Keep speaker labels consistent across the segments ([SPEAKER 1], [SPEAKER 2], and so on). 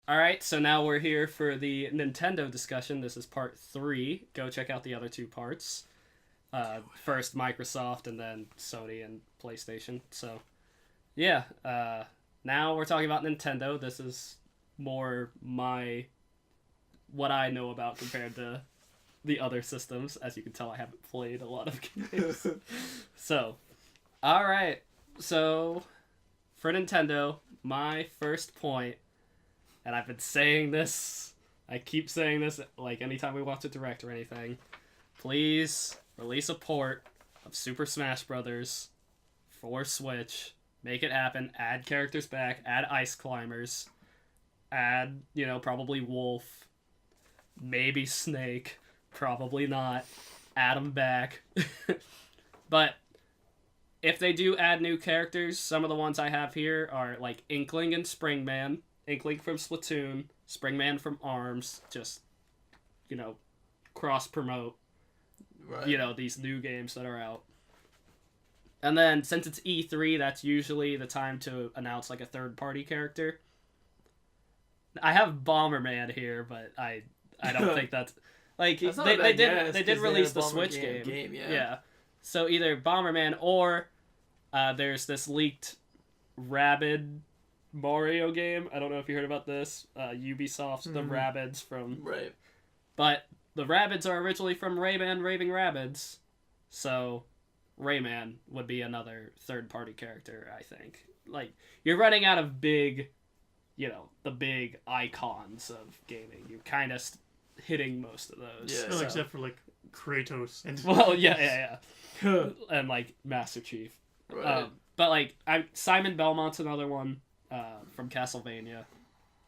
[SPEAKER 1] All right, so now we're here for the Nintendo discussion. This is part 3. Go check out the other 2 parts. First Microsoft and then Sony and PlayStation. So, yeah. Now we're talking about Nintendo. This is more what I know about compared to the other systems. As you can tell, I haven't played a lot of games. So, all right. So, for Nintendo, my first point, and I've been saying this, I keep saying this, like, anytime we watch a Direct or anything, please release a port of Super Smash Brothers for Switch. Make it happen. Add characters back. Add Ice Climbers. Add, probably Wolf. Maybe Snake. Probably not. Add them back. But if they do add new characters, some of the ones I have here are, like, Inkling and Springman. Inkling from Splatoon. Springman from ARMS. Just, cross-promote. Right. These new games that are out. And then, since it's E3, that's usually the time to announce, like, a third-party character. I have Bomberman here, but I don't think that's... Like, they did release the Switch game. Yeah. So, either Bomberman or there's this leaked Rabid Mario game. I don't know if you heard about this. Ubisoft's the Rabbids from... Right. But the Rabbids are originally from Rayman Raving Rabbids. So... Rayman would be another third-party character, I think. Like, you're running out of the big icons of gaming. You're kind of hitting most of those.
[SPEAKER 2] Yeah, so. Except for, like, Kratos. And
[SPEAKER 1] well, yeah. And, like, Master Chief.
[SPEAKER 2] Right.
[SPEAKER 1] But, like, Simon Belmont's another one from Castlevania.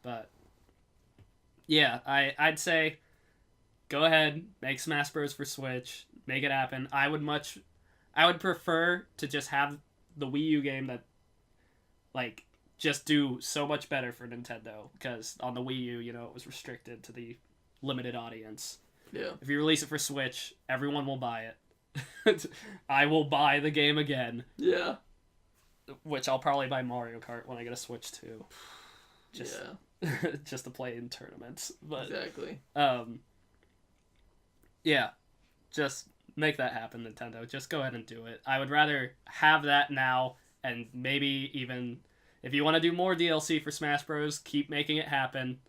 [SPEAKER 1] But, yeah, I'd say go ahead, make Smash Bros. For Switch, make it happen. I would prefer to just have the Wii U game that, like, just do so much better for Nintendo. Because on the Wii U, it was restricted to the limited audience.
[SPEAKER 2] Yeah.
[SPEAKER 1] If you release it for Switch, everyone will buy it. I will buy the game again.
[SPEAKER 2] Yeah.
[SPEAKER 1] Which I'll probably buy Mario Kart when I get a Switch too. Just to play in tournaments. But,
[SPEAKER 2] exactly.
[SPEAKER 1] Yeah. Just... make that happen, Nintendo. Just go ahead and do it. I would rather have that now, and maybe even if you want to do more DLC for Smash Bros, keep making it happen.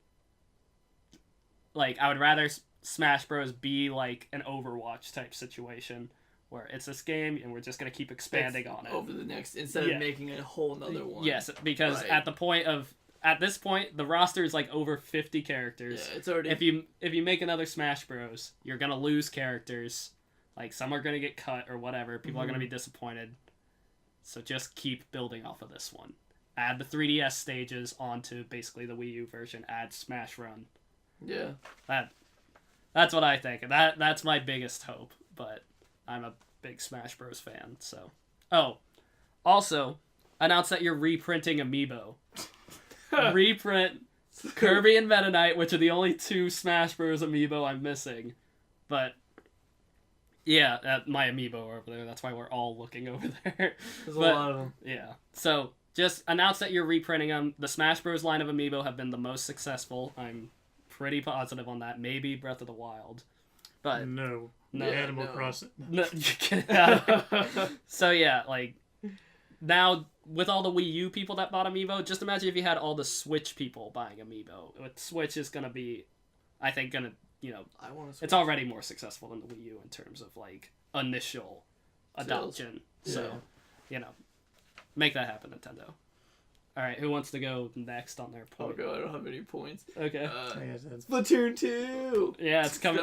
[SPEAKER 1] Like, I would rather Smash Bros be like an Overwatch type situation, where it's this game and we're just going to keep expanding on it.
[SPEAKER 2] Over the next, instead of making a whole nother one.
[SPEAKER 1] Yes, because at this point, the roster is like over 50 characters.
[SPEAKER 2] Yeah, it's already...
[SPEAKER 1] If you make another Smash Bros, you're going to lose characters. Like, some are going to get cut or whatever. People are going to be disappointed. So just keep building off of this one. Add the 3DS stages onto basically the Wii U version. Add Smash Run.
[SPEAKER 2] Yeah.
[SPEAKER 1] That's what I think. That's my biggest hope. But I'm a big Smash Bros. Fan, so... Oh, also, announce that you're reprinting Amiibo. Reprint Kirby and Meta Knight, which are the only 2 Smash Bros. Amiibo I'm missing. But... yeah, my Amiibo are over there. That's why we're all looking over there.
[SPEAKER 2] There's a lot of them.
[SPEAKER 1] Yeah. So, just announce that you're reprinting them. The Smash Bros. Line of Amiibo have been the most successful. I'm pretty positive on that. Maybe Breath of the Wild. But
[SPEAKER 2] No. Animal Crossing.
[SPEAKER 1] No, you can't. So, yeah, like, now, with all the Wii U people that bought Amiibo, just imagine if you had all the Switch people buying Amiibo. Switch is going to be, I think, going to... it's already more successful than the Wii U in terms of, like, initial adoption. Yeah. So, make that happen, Nintendo. Alright, who wants to go next on their point?
[SPEAKER 2] Oh, God, I don't have any points.
[SPEAKER 1] Okay.
[SPEAKER 2] Splatoon 2!
[SPEAKER 1] Yeah, it's coming.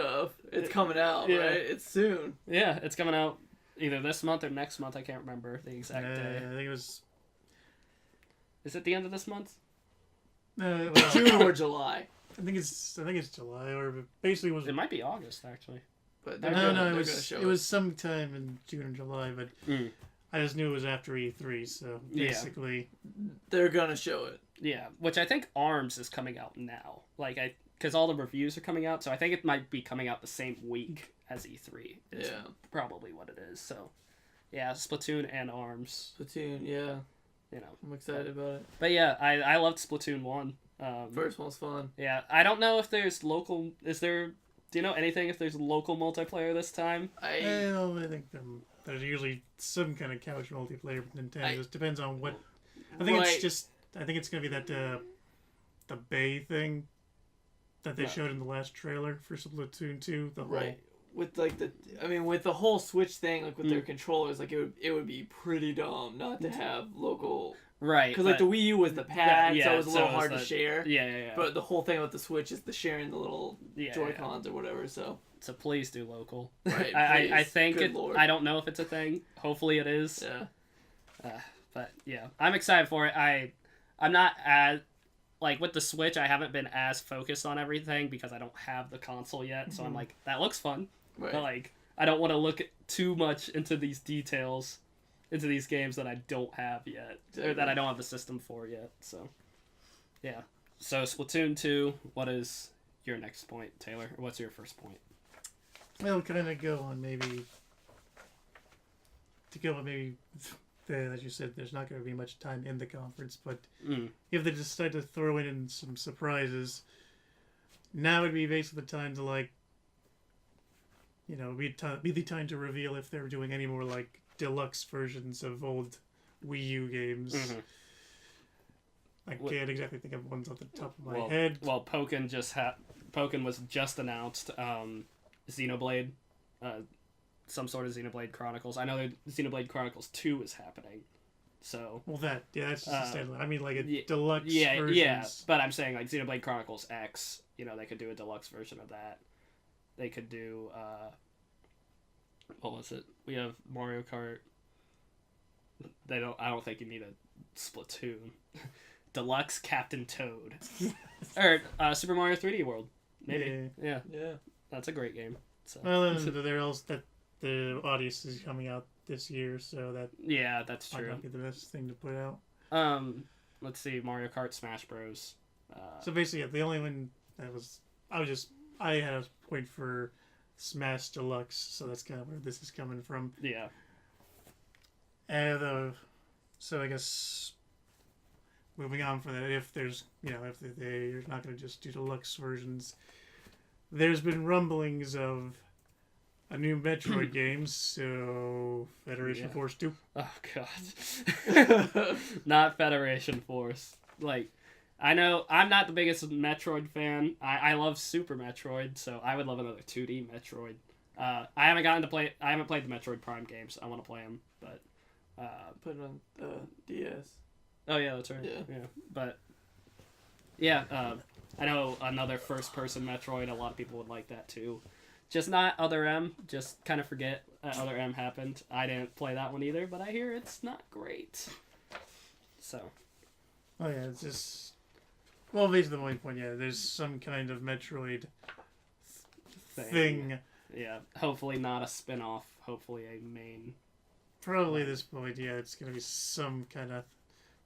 [SPEAKER 2] It's coming out, right? It's soon.
[SPEAKER 1] Yeah, it's coming out either this month or next month. I can't remember the exact day.
[SPEAKER 2] I think it was...
[SPEAKER 1] Is it the end of this month?
[SPEAKER 2] June or July.
[SPEAKER 3] I think it's July, or basically was.
[SPEAKER 1] It might be August actually.
[SPEAKER 2] But
[SPEAKER 3] it was sometime in June or July, but I just knew it was after E3, so basically
[SPEAKER 2] they're gonna show it.
[SPEAKER 1] Yeah, which I think ARMS is coming out now, because all the reviews are coming out, so I think it might be coming out the same week as E3. Is probably what it is. So, yeah, Splatoon and ARMS.
[SPEAKER 2] Splatoon, yeah. I'm excited about it.
[SPEAKER 1] But yeah, I loved Splatoon 1.
[SPEAKER 2] First one's fun.
[SPEAKER 1] Yeah, I don't know if there's local. Is there? Do you know anything if there's local multiplayer this time?
[SPEAKER 3] I think there's usually some kind of couch multiplayer with Nintendo. It depends on what. I think it's just. I think it's gonna be that the Bay thing that they showed in the last trailer for Splatoon 2. The whole.
[SPEAKER 2] With with the whole Switch thing, like with their controllers, like it would be pretty dumb not to have local.
[SPEAKER 1] Right.
[SPEAKER 2] Because like the Wii U was the pad, so it was a little hard to share.
[SPEAKER 1] Yeah.
[SPEAKER 2] But the whole thing about the Switch is the sharing the little Joy-Cons or whatever. So
[SPEAKER 1] please do local.
[SPEAKER 2] Right.
[SPEAKER 1] I think
[SPEAKER 2] Good Lord.
[SPEAKER 1] I don't know if it's a thing. Hopefully it is.
[SPEAKER 2] Yeah.
[SPEAKER 1] But yeah, I'm excited for it. I'm not as like with the Switch. I haven't been as focused on everything because I don't have the console yet. So I'm like, that looks fun.
[SPEAKER 2] Right.
[SPEAKER 1] But like, I don't want to look too much into these details, into these games that I don't have yet, or that I don't have the system for yet. So, yeah. So Splatoon 2. What is your next point, Taylor? Or what's your first point?
[SPEAKER 3] Well, kind of go on maybe. As you said, there's not going to be much time in the conference, but if they decide to throw in some surprises, now would be basically the time to like. Be the time to reveal if they're doing any more like deluxe versions of old Wii U games. Mm-hmm. I can't exactly think of ones off the top of my head.
[SPEAKER 1] Well, Pokken was just announced. Xenoblade, some sort of Xenoblade Chronicles. I know that Xenoblade Chronicles 2 is happening. So.
[SPEAKER 3] Well, that's just a standalone. I mean, like a deluxe version.
[SPEAKER 1] Yeah, but I'm saying like Xenoblade Chronicles X. They could do a deluxe version of that. They could do, what was it? We have Mario Kart. I don't think you need a Splatoon. Deluxe Captain Toad. Or Super Mario 3D World. Maybe. Yeah. That's a great game. So.
[SPEAKER 3] Well, and the Odyssey is coming out this year, so that. Yeah,
[SPEAKER 1] that's true.
[SPEAKER 3] Might not be the best thing to put out.
[SPEAKER 1] Let's see, Mario Kart Smash Bros.
[SPEAKER 3] So basically, the only one I had a point for Smash Deluxe, so that's kind of where this is coming from.
[SPEAKER 1] Yeah.
[SPEAKER 3] And so I guess moving on from that, if there's if they're not going to just do deluxe versions, there's been rumblings of a new Metroid game, so Federation Force 2.
[SPEAKER 1] Oh god. Not Federation Force. Like, I know I'm not the biggest Metroid fan. I love Super Metroid, so I would love another 2D Metroid. I haven't played the Metroid Prime games. I want to play them, but
[SPEAKER 2] put it on the DS.
[SPEAKER 1] Oh yeah, that's right.
[SPEAKER 2] Yeah.
[SPEAKER 1] But yeah, I know another first-person Metroid. A lot of people would like that too. Just not Other M. Just kind of forget Other M happened. I didn't play that one either, but I hear it's not great. So.
[SPEAKER 3] Oh yeah, it's just. Well, basically the only point, there's some kind of Metroid thing.
[SPEAKER 1] Yeah, hopefully not a spin-off. Hopefully a main.
[SPEAKER 3] Probably at this point, it's going to be some kind of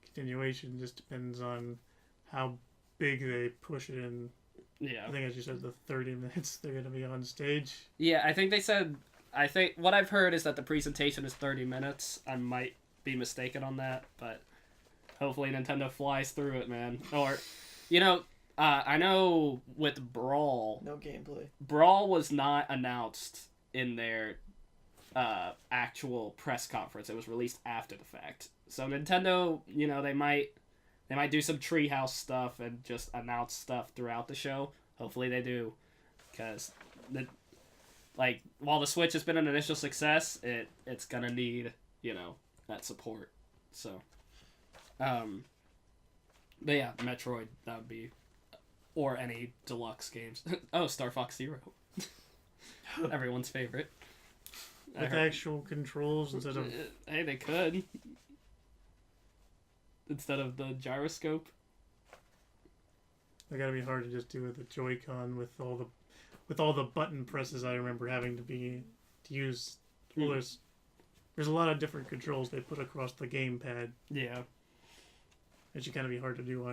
[SPEAKER 3] continuation. Just depends on how big they push it in.
[SPEAKER 1] Yeah.
[SPEAKER 3] I think, as you said, the 30 minutes they're going to be on stage.
[SPEAKER 1] Yeah, I think they said... I think what I've heard is that the presentation is 30 minutes. I might be mistaken on that, but hopefully Nintendo flies through it, man. Or... I know with Brawl...
[SPEAKER 2] No gameplay.
[SPEAKER 1] Brawl was not announced in their actual press conference. It was released after the fact. So Nintendo, they might do some treehouse stuff and just announce stuff throughout the show. Hopefully they do. Because, while the Switch has been an initial success, it's going to need, that support. So, but yeah, Metroid, that would be, or any deluxe games. Oh, Star Fox Zero. Everyone's favorite.
[SPEAKER 3] With actual controls instead of...
[SPEAKER 1] Hey, they could. Instead of the gyroscope.
[SPEAKER 3] They gotta be hard to just do with the Joy-Con with all the button presses I remember having to use. Well, there's a lot of different controls they put across the gamepad.
[SPEAKER 1] Yeah.
[SPEAKER 3] It should kind of be hard to do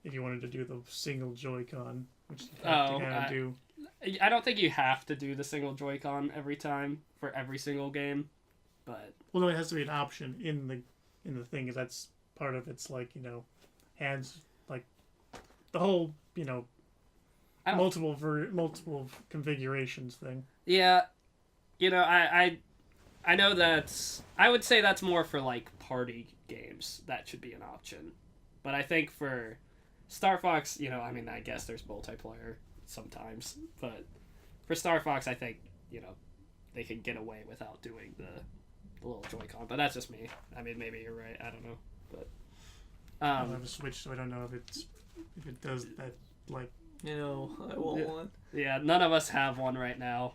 [SPEAKER 3] if you wanted to do the single Joy-Con, which you have to kind of do.
[SPEAKER 1] I don't think you have to do the single Joy-Con every time for every single game, but...
[SPEAKER 3] Well, no, it has to be an option in the thing, because that's part of it's hands, the whole
[SPEAKER 1] I don't-
[SPEAKER 3] multiple configurations thing.
[SPEAKER 1] Yeah, I know I would say that's more for like party games. That should be an option. But I think for Star Fox, I mean, I guess there's multiplayer sometimes, but for Star Fox, I think, they can get away without doing the little Joy-Con. But that's just me. I mean, maybe you're right. I don't know. But
[SPEAKER 3] I don't have a Switch, so I don't know if it does that. Like,
[SPEAKER 2] I want one.
[SPEAKER 1] yeah, none of us have one right now.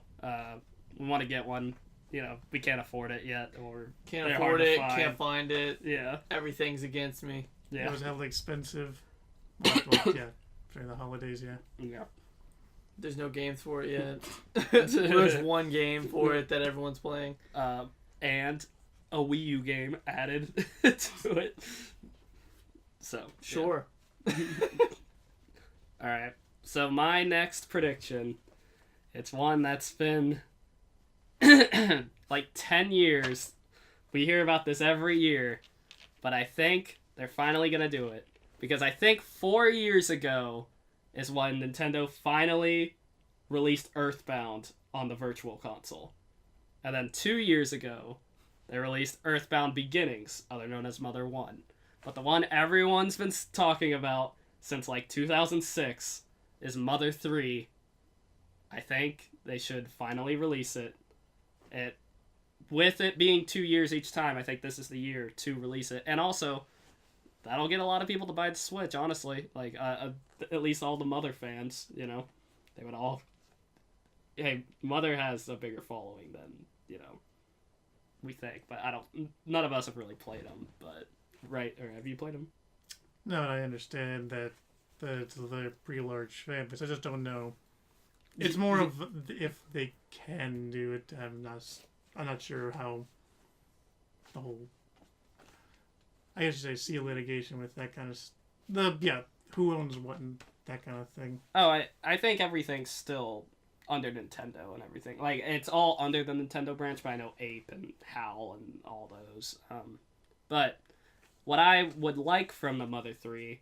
[SPEAKER 1] We want to get one. We can't afford it yet, or
[SPEAKER 2] Can't
[SPEAKER 1] they're
[SPEAKER 2] afford
[SPEAKER 1] hard to
[SPEAKER 2] it.
[SPEAKER 1] find.
[SPEAKER 2] Can't find it.
[SPEAKER 1] Yeah,
[SPEAKER 2] Everything's against me.
[SPEAKER 3] it
[SPEAKER 1] yeah,
[SPEAKER 3] was hella expensive. Well, yeah, for the holidays, yeah.
[SPEAKER 1] yeah.
[SPEAKER 2] There's no games for it yet. There's one game for it that everyone's playing.
[SPEAKER 1] And a Wii U game added to it. So
[SPEAKER 2] Sure.
[SPEAKER 1] yeah. All right. So my next prediction, it's one that's been like 10 years. We hear about this every year, but I think they're finally gonna do it because I think 4 years ago is when Nintendo finally released Earthbound on the Virtual Console, and then 2 years ago they released Earthbound Beginnings, other known as Mother 1. But the one everyone's been talking about since like 2006 is Mother 3. I think they should finally release it. With it being 2 years each time, I think this is the year to release it. And also, that'll get a lot of people to buy the Switch, honestly. Like, at least all the Mother fans, they would all... Hey, Mother has a bigger following than, we think. But none of us have really played them, but... Right, or have you played them?
[SPEAKER 3] No, and I understand that it's a pretty large fan base. I just don't know. It's more of if they can do it. I'm not sure how the whole. I guess you say see litigation with that kind of who owns what and that kind of thing.
[SPEAKER 1] Oh, I think everything's still under Nintendo and everything. Like, it's all under the Nintendo branch, but I know Ape and Howl and all those. But what I would like from the Mother 3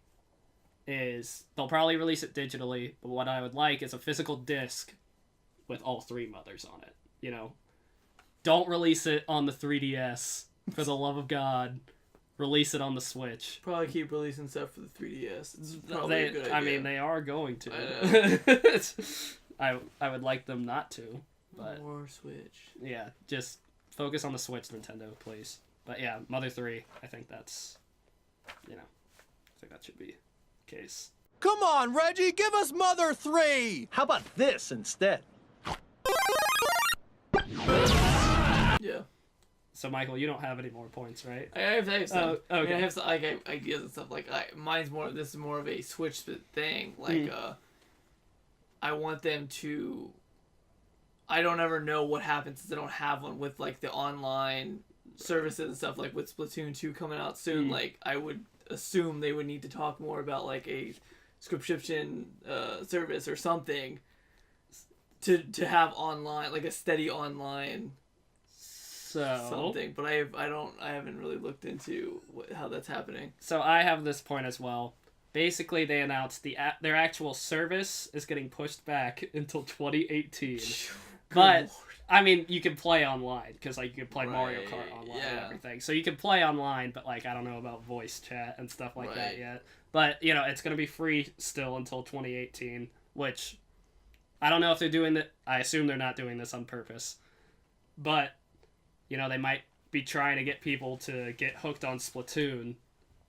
[SPEAKER 1] is they'll probably release it digitally, but what I would like is a physical disc with all 3 Mothers on it. Don't release it on the 3DS, for the love of God. Release it on the Switch.
[SPEAKER 2] Probably keep releasing stuff for the 3DS. It's probably a good idea.
[SPEAKER 1] I mean, they are going to. I would like them not to, but
[SPEAKER 2] more Switch.
[SPEAKER 1] Yeah, just focus on the Switch, Nintendo, please. But yeah, Mother 3, I think that's, I think that should be the case.
[SPEAKER 4] Come on, Reggie, give us Mother 3! How about this instead?
[SPEAKER 2] Yeah.
[SPEAKER 1] So, Michael, you don't have any more points, right?
[SPEAKER 2] I have some.
[SPEAKER 1] Oh, okay.
[SPEAKER 2] I mean, I have some, ideas and stuff. Mine's more. This is more of a Switch thing. I want them to. I don't ever know what happens since I don't have one with the online services and stuff. Like with Splatoon 2 coming out soon. I would assume they would need to talk more about a subscription service or something to have online, a steady online. Something, but I haven't really looked into how that's happening.
[SPEAKER 1] So I have this point as well. Basically, they announced their actual service is getting pushed back until 2018. But I mean, you can play online because you can play Mario Kart online and everything. So you can play online, but I don't know about voice chat and stuff like that yet. But it's gonna be free still until 2018, which I don't know if they're doing that. I assume they're not doing this on purpose, but. They might be trying to get people to get hooked on Splatoon,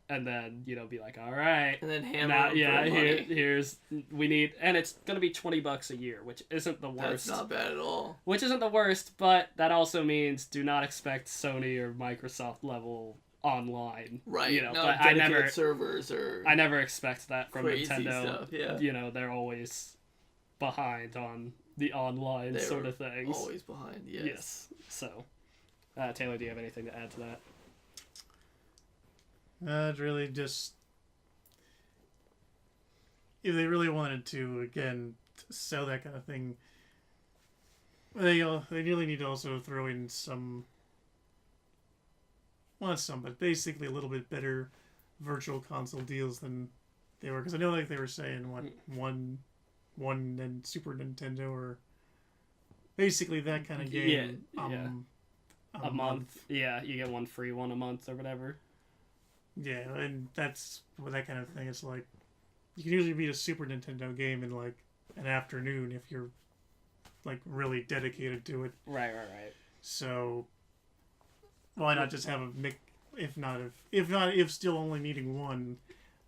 [SPEAKER 1] and then be like, all right,
[SPEAKER 2] and then hammer them
[SPEAKER 1] we need, and it's gonna be $20 a year, which isn't the worst.
[SPEAKER 2] That's not bad at all.
[SPEAKER 1] Which isn't the worst, but that also means do not expect Sony or Microsoft level online.
[SPEAKER 2] Right.
[SPEAKER 1] But I never
[SPEAKER 2] servers or.
[SPEAKER 1] I never expect that from
[SPEAKER 2] crazy
[SPEAKER 1] Nintendo.
[SPEAKER 2] Stuff, yeah.
[SPEAKER 1] They're always behind on the online sort of things.
[SPEAKER 2] Always behind. Yes.
[SPEAKER 1] So. Taylor, do you have anything to add to that?
[SPEAKER 3] It's really just if they really wanted to again sell that kind of thing, they really need to also throw in but basically a little bit better virtual console deals than they were, because I know like they were saying what one and Super Nintendo or basically that kind of game.
[SPEAKER 1] Yeah. A month. Yeah, you get one free one a month or whatever.
[SPEAKER 3] Yeah, and that's with that kind of thing. It's like you can usually beat a Super Nintendo game in like an afternoon if you're like really dedicated to it.
[SPEAKER 1] Right.
[SPEAKER 3] So why not just have a if still only needing one,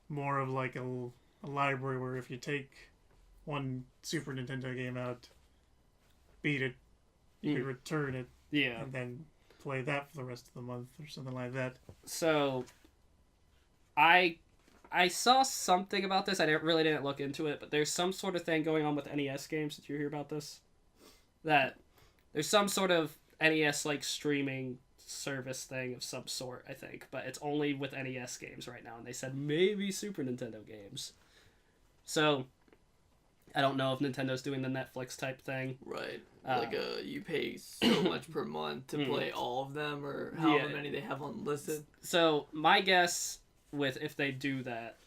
[SPEAKER 3] more of like a library where if you take one Super Nintendo game out, beat it, you can return it, and then play that for the rest of the month or something like that.
[SPEAKER 1] So I saw something about this. I really didn't look into it, but there's some sort of thing going on with NES games. Did you hear about this? That there's some sort of NES like streaming service thing of some sort, I think, but it's only with NES games right now, and they said maybe Super Nintendo games. So I don't know if Nintendo's doing the Netflix type thing.
[SPEAKER 2] Right. You pay so much per month to play all of them, or however many they have on listed.
[SPEAKER 1] So my guess with if they do that,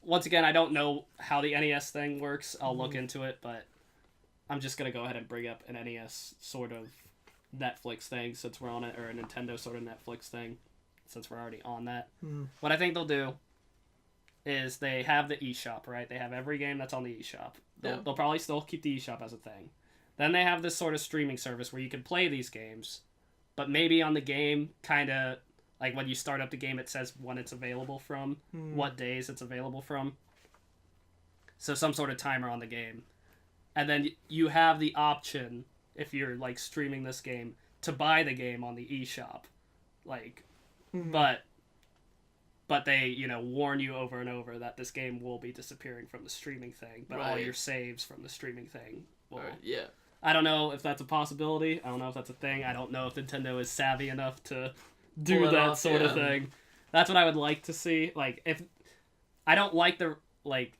[SPEAKER 1] once again, I don't know how the NES thing works. I'll look into it, but I'm just going to go ahead and bring up an NES sort of Netflix thing since we're on it, or a Nintendo sort of Netflix thing since we're already on that. What I think they'll do is they have the eShop, right? They have every game that's on the eShop. They'll probably still keep the eShop as a thing. Then they have this sort of streaming service where you can play these games, but maybe on the game, kind of like when you start up the game, it says when it's available from, what days it's available from. So some sort of timer on the game. And then you have the option, if you're like streaming this game, to buy the game on the eShop. Like, but they, warn you over and over that this game will be disappearing from the streaming thing, but all your saves from the streaming thing will.
[SPEAKER 2] Yeah.
[SPEAKER 1] I don't know if that's a possibility. I don't know if that's a thing. I don't know if Nintendo is savvy enough to do that sort of thing. That's what I would like to see. Like, if I don't like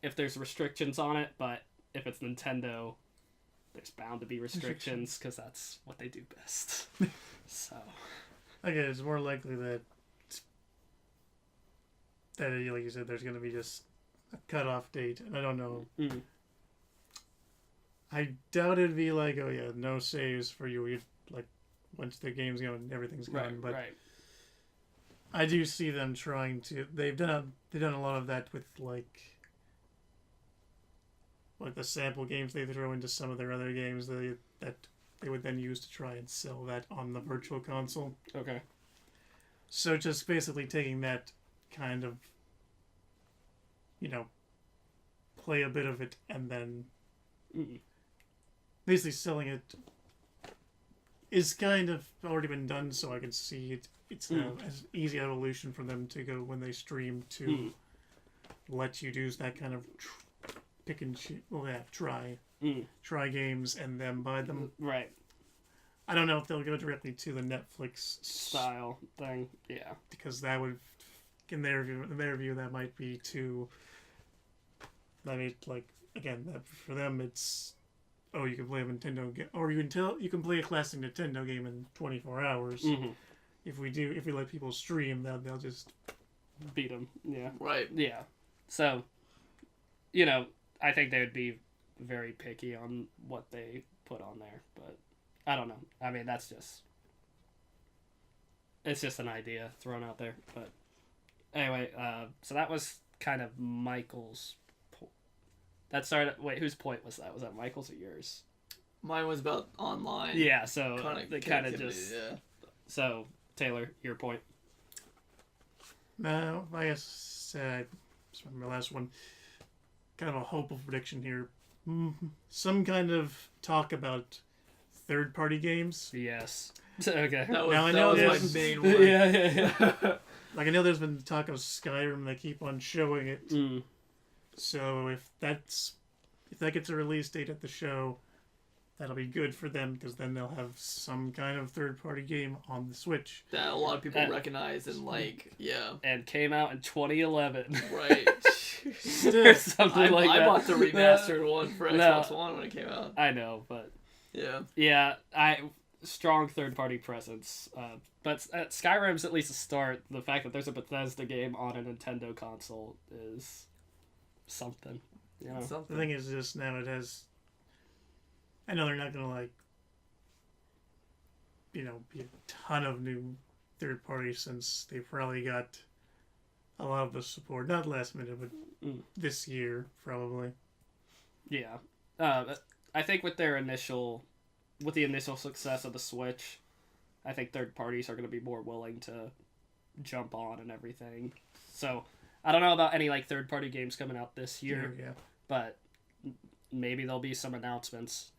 [SPEAKER 1] if there's restrictions on it, but if it's Nintendo, there's bound to be restrictions because that's what they do best. So,
[SPEAKER 3] okay, it's more likely that like you said, there's going to be just a cutoff date, and I don't know. I doubt it'd be like, oh yeah, no saves for you. Like once the game's going, everything's gone. But I do see them trying to. They've done a lot of that with like the sample games they throw into some of their other games that they would then use to try and sell that on the virtual console.
[SPEAKER 1] Okay.
[SPEAKER 3] So just basically taking that kind of, play a bit of it and then basically selling it is kind of already been done, so I can see it. It's an easy evolution for them to go when they stream to let you do that kind of pick and choose. Well, yeah, try games and then buy them.
[SPEAKER 1] Right.
[SPEAKER 3] I don't know if they'll go directly to the Netflix
[SPEAKER 1] style thing. Yeah,
[SPEAKER 3] because that would, in their view, that might be too. I mean, like again, for them, it's you can play a Nintendo game, or you can play a classic Nintendo game in 24 hours. If we let people stream, they'll just
[SPEAKER 1] beat them. Yeah.
[SPEAKER 2] Right.
[SPEAKER 1] Yeah. So, I think they would be very picky on what they put on there, but I don't know. I mean, it's just an idea thrown out there. But anyway, so that was kind of Michael's. That started. Wait, whose point was that? Was that Michael's or yours?
[SPEAKER 2] Mine was about online.
[SPEAKER 1] Yeah. So they kind of just.
[SPEAKER 2] Yeah.
[SPEAKER 1] So Taylor, your point.
[SPEAKER 3] No, I guess my last one. Kind of a hopeful prediction here. Some kind of talk about third-party games.
[SPEAKER 1] Yes. Okay.
[SPEAKER 2] That was my main one.
[SPEAKER 1] Yeah.
[SPEAKER 3] Like I know there's been talk of Skyrim. They keep on showing it. So if that gets a release date at the show, that'll be good for them because then they'll have some kind of third-party game on the Switch
[SPEAKER 2] that a lot of people recognize and like. Yeah.
[SPEAKER 1] And came out in 2011.
[SPEAKER 2] Right.
[SPEAKER 1] Still something like that.
[SPEAKER 2] I bought the remastered one for Xbox One when it came out.
[SPEAKER 1] I know, but
[SPEAKER 2] yeah,
[SPEAKER 1] strong third-party presence. But Skyrim's at least a start. The fact that there's a Bethesda game on a Nintendo console is something. You know?
[SPEAKER 3] The
[SPEAKER 2] Something.
[SPEAKER 3] thing is, just now it has. I know they're not gonna like, be a ton of new third parties since they probably got a lot of the support. Not last minute, but this year probably.
[SPEAKER 1] Yeah. I think with the initial success of the Switch, I think third parties are going to be more willing to jump on and everything. So I don't know about any like third party games coming out this year,
[SPEAKER 3] Yeah.
[SPEAKER 1] but maybe there'll be some announcements.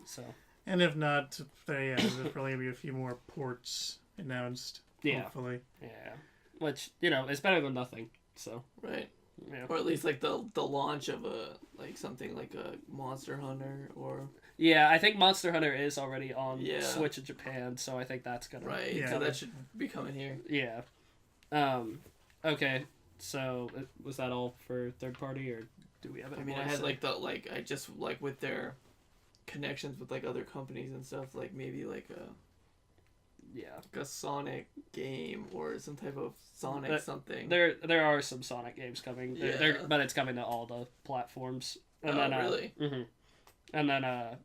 [SPEAKER 1] So
[SPEAKER 3] And if not, there's probably gonna be a few more ports announced.
[SPEAKER 1] Yeah.
[SPEAKER 3] Hopefully.
[SPEAKER 1] yeah, which is better than nothing. So
[SPEAKER 2] Right.
[SPEAKER 1] yeah.
[SPEAKER 2] Or at least like the launch of something like a Monster Hunter or
[SPEAKER 1] Yeah, I think Monster Hunter is already on
[SPEAKER 2] Yeah.
[SPEAKER 1] Switch in Japan, so I think that's gonna
[SPEAKER 2] right.
[SPEAKER 3] Yeah.
[SPEAKER 2] So that should be coming here.
[SPEAKER 1] Yeah. Okay. So was that all for third party, or do we have any
[SPEAKER 2] I mean,
[SPEAKER 1] more
[SPEAKER 2] I
[SPEAKER 1] to
[SPEAKER 2] had
[SPEAKER 1] say?
[SPEAKER 2] I just with their connections with like other companies and stuff, like maybe like a Sonic game or some type of Sonic something.
[SPEAKER 1] There are some Sonic games coming.
[SPEAKER 2] Yeah.
[SPEAKER 1] But it's coming to all the platforms. And
[SPEAKER 2] Oh,
[SPEAKER 1] then,
[SPEAKER 2] really?
[SPEAKER 1] And then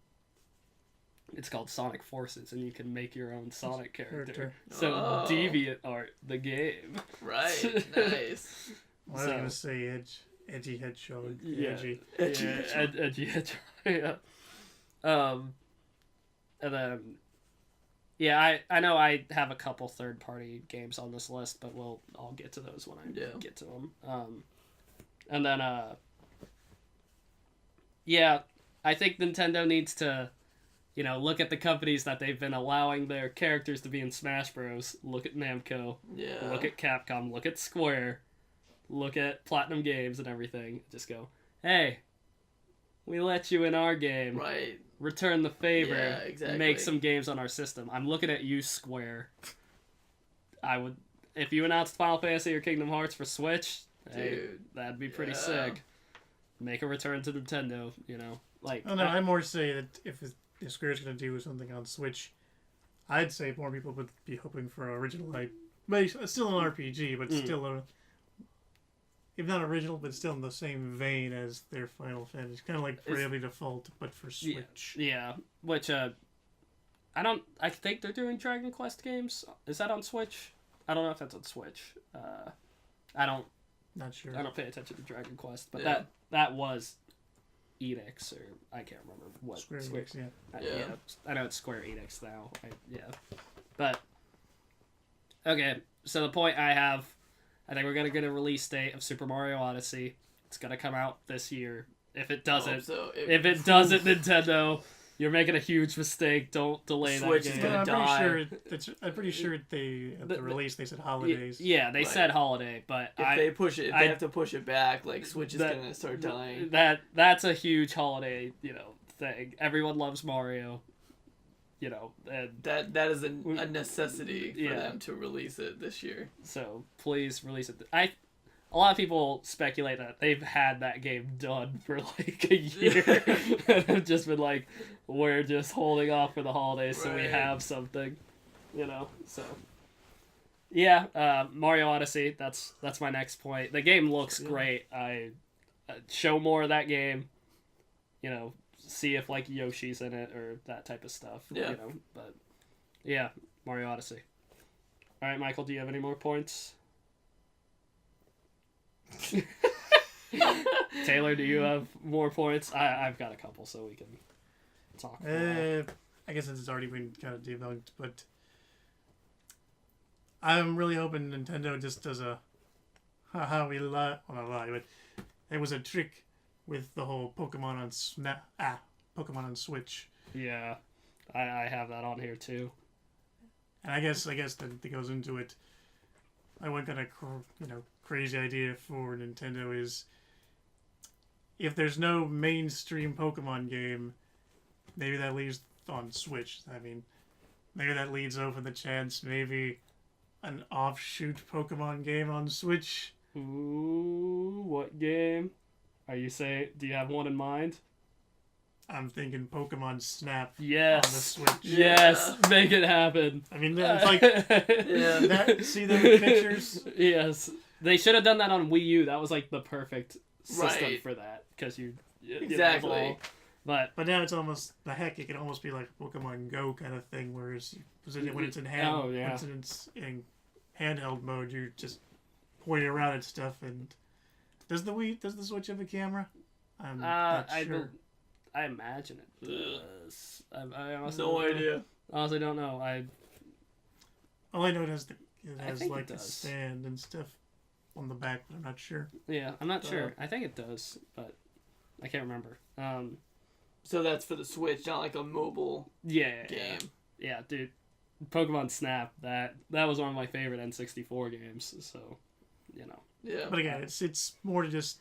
[SPEAKER 1] it's called Sonic Forces, and you can make your own Sonic character. So
[SPEAKER 2] Oh.
[SPEAKER 1] Deviant Art, the game.
[SPEAKER 2] Right. Nice.
[SPEAKER 3] Well, I was gonna say edgy hedgehog.
[SPEAKER 1] Yeah.
[SPEAKER 3] Edgy.
[SPEAKER 2] Edgy
[SPEAKER 1] Yeah,
[SPEAKER 2] hedgehog.
[SPEAKER 1] edgy hedgehog. Yeah. And then, yeah, I know I have a couple third-party games on this list, but I'll get to those when I get to them. And then, yeah, I think Nintendo needs to, look at the companies that they've been allowing their characters to be in Smash Bros. Look at Namco.
[SPEAKER 2] Yeah.
[SPEAKER 1] Look at Capcom. Look at Square. Look at Platinum Games and everything. Just go, hey, we let you in our game.
[SPEAKER 2] Right.
[SPEAKER 1] Return the favor.
[SPEAKER 2] Yeah, exactly.
[SPEAKER 1] Make some games on our system. I'm looking at you, Square. I would, if you announced Final Fantasy or Kingdom Hearts for Switch, hey,
[SPEAKER 2] Dude.
[SPEAKER 1] that'd be pretty
[SPEAKER 2] Yeah.
[SPEAKER 1] sick. Make a return to Nintendo, like.
[SPEAKER 3] Oh no, I more say that if Square's gonna do something on Switch, I'd say more people would be hoping for an original, like, but it's still an RPG, but still if not original, but still in the same vein as their Final Fantasy, kind of like Bravely Default, but for Switch.
[SPEAKER 1] Yeah, which I think they're doing Dragon Quest games. Is that on Switch? I don't know if that's on Switch.
[SPEAKER 3] Not sure.
[SPEAKER 1] I don't pay attention to Dragon Quest, but
[SPEAKER 2] Yeah.
[SPEAKER 1] that was Enix, or I can't remember what
[SPEAKER 3] Square Enix, yeah.
[SPEAKER 2] Yeah.
[SPEAKER 1] I know it's Square Enix now. But okay. So the point I think we're gonna get a release date of Super Mario Odyssey. It's gonna come out this year. If it doesn't, if it doesn't, Nintendo, you're making a huge mistake. Don't delay
[SPEAKER 2] Switch
[SPEAKER 1] that
[SPEAKER 2] is
[SPEAKER 1] game.
[SPEAKER 2] gonna
[SPEAKER 3] I'm pretty sure they at the release they said holidays.
[SPEAKER 1] Yeah, they
[SPEAKER 2] Right.
[SPEAKER 1] said holiday, but
[SPEAKER 2] if they have to push it back, like Switch is gonna start dying.
[SPEAKER 1] That's a huge holiday, thing. Everyone loves Mario, and
[SPEAKER 2] That is a necessity for
[SPEAKER 1] Yeah.
[SPEAKER 2] them to release it this year.
[SPEAKER 1] so please release it. A lot of people speculate that they've had that game done for like a year and have just been like, we're just holding off for the holidays so we
[SPEAKER 2] Right.
[SPEAKER 1] have something, so. Yeah, Mario Odyssey, that's my next point. The game looks great. I show more of that game, see if like Yoshi's in it or that type of stuff,
[SPEAKER 2] Yeah.
[SPEAKER 1] but yeah, Mario Odyssey. All right, Michael, do you have any more points? Taylor, do you have more points? I've got a couple, so we can talk.
[SPEAKER 3] I guess it's already been kind of debunked, but I'm really hoping Nintendo just does a haha we lie, well, not lie, but it was a trick with the whole Pokemon on Switch.
[SPEAKER 1] Yeah, I have that on here too.
[SPEAKER 3] And I guess that goes into it. One kind of crazy idea for Nintendo is if there's no mainstream Pokemon game, maybe that leaves on Switch. I mean, maybe that leads open the chance maybe an offshoot Pokemon game on Switch.
[SPEAKER 1] Ooh, what game? Are you saying? Do you have one in mind?
[SPEAKER 3] I'm thinking Pokemon Snap
[SPEAKER 1] Yes.
[SPEAKER 3] on the Switch.
[SPEAKER 1] Yes, make it happen.
[SPEAKER 3] I mean, it's like
[SPEAKER 2] Yeah.
[SPEAKER 3] see the pictures.
[SPEAKER 1] Yes, they should have done that on Wii U. That was like the perfect system
[SPEAKER 2] Right.
[SPEAKER 1] for that because you know,
[SPEAKER 2] Exactly.
[SPEAKER 1] but
[SPEAKER 3] But now it's almost the heck. It could almost be like a Pokemon Go kind of thing, whereas when it's in hand,
[SPEAKER 1] Oh, yeah.
[SPEAKER 3] when it's in handheld mode, you're just pointing around at stuff. And does the Switch have a camera? I'm not sure.
[SPEAKER 1] I imagine it does. I honestly
[SPEAKER 2] No
[SPEAKER 1] don't know.
[SPEAKER 2] idea.
[SPEAKER 1] Honestly, don't know.
[SPEAKER 3] All I know it has
[SPEAKER 1] I think
[SPEAKER 3] like
[SPEAKER 1] it
[SPEAKER 3] a
[SPEAKER 1] does.
[SPEAKER 3] stand and stuff on the back, but I'm not sure.
[SPEAKER 1] Yeah, I'm not sure. I think it does, but I can't remember.
[SPEAKER 2] So that's for the Switch, not like a mobile
[SPEAKER 1] Yeah,
[SPEAKER 2] game.
[SPEAKER 1] yeah, dude. Pokemon Snap, that was one of my favorite N64 games. So, you know.
[SPEAKER 2] Yeah.
[SPEAKER 3] But again, it's more to just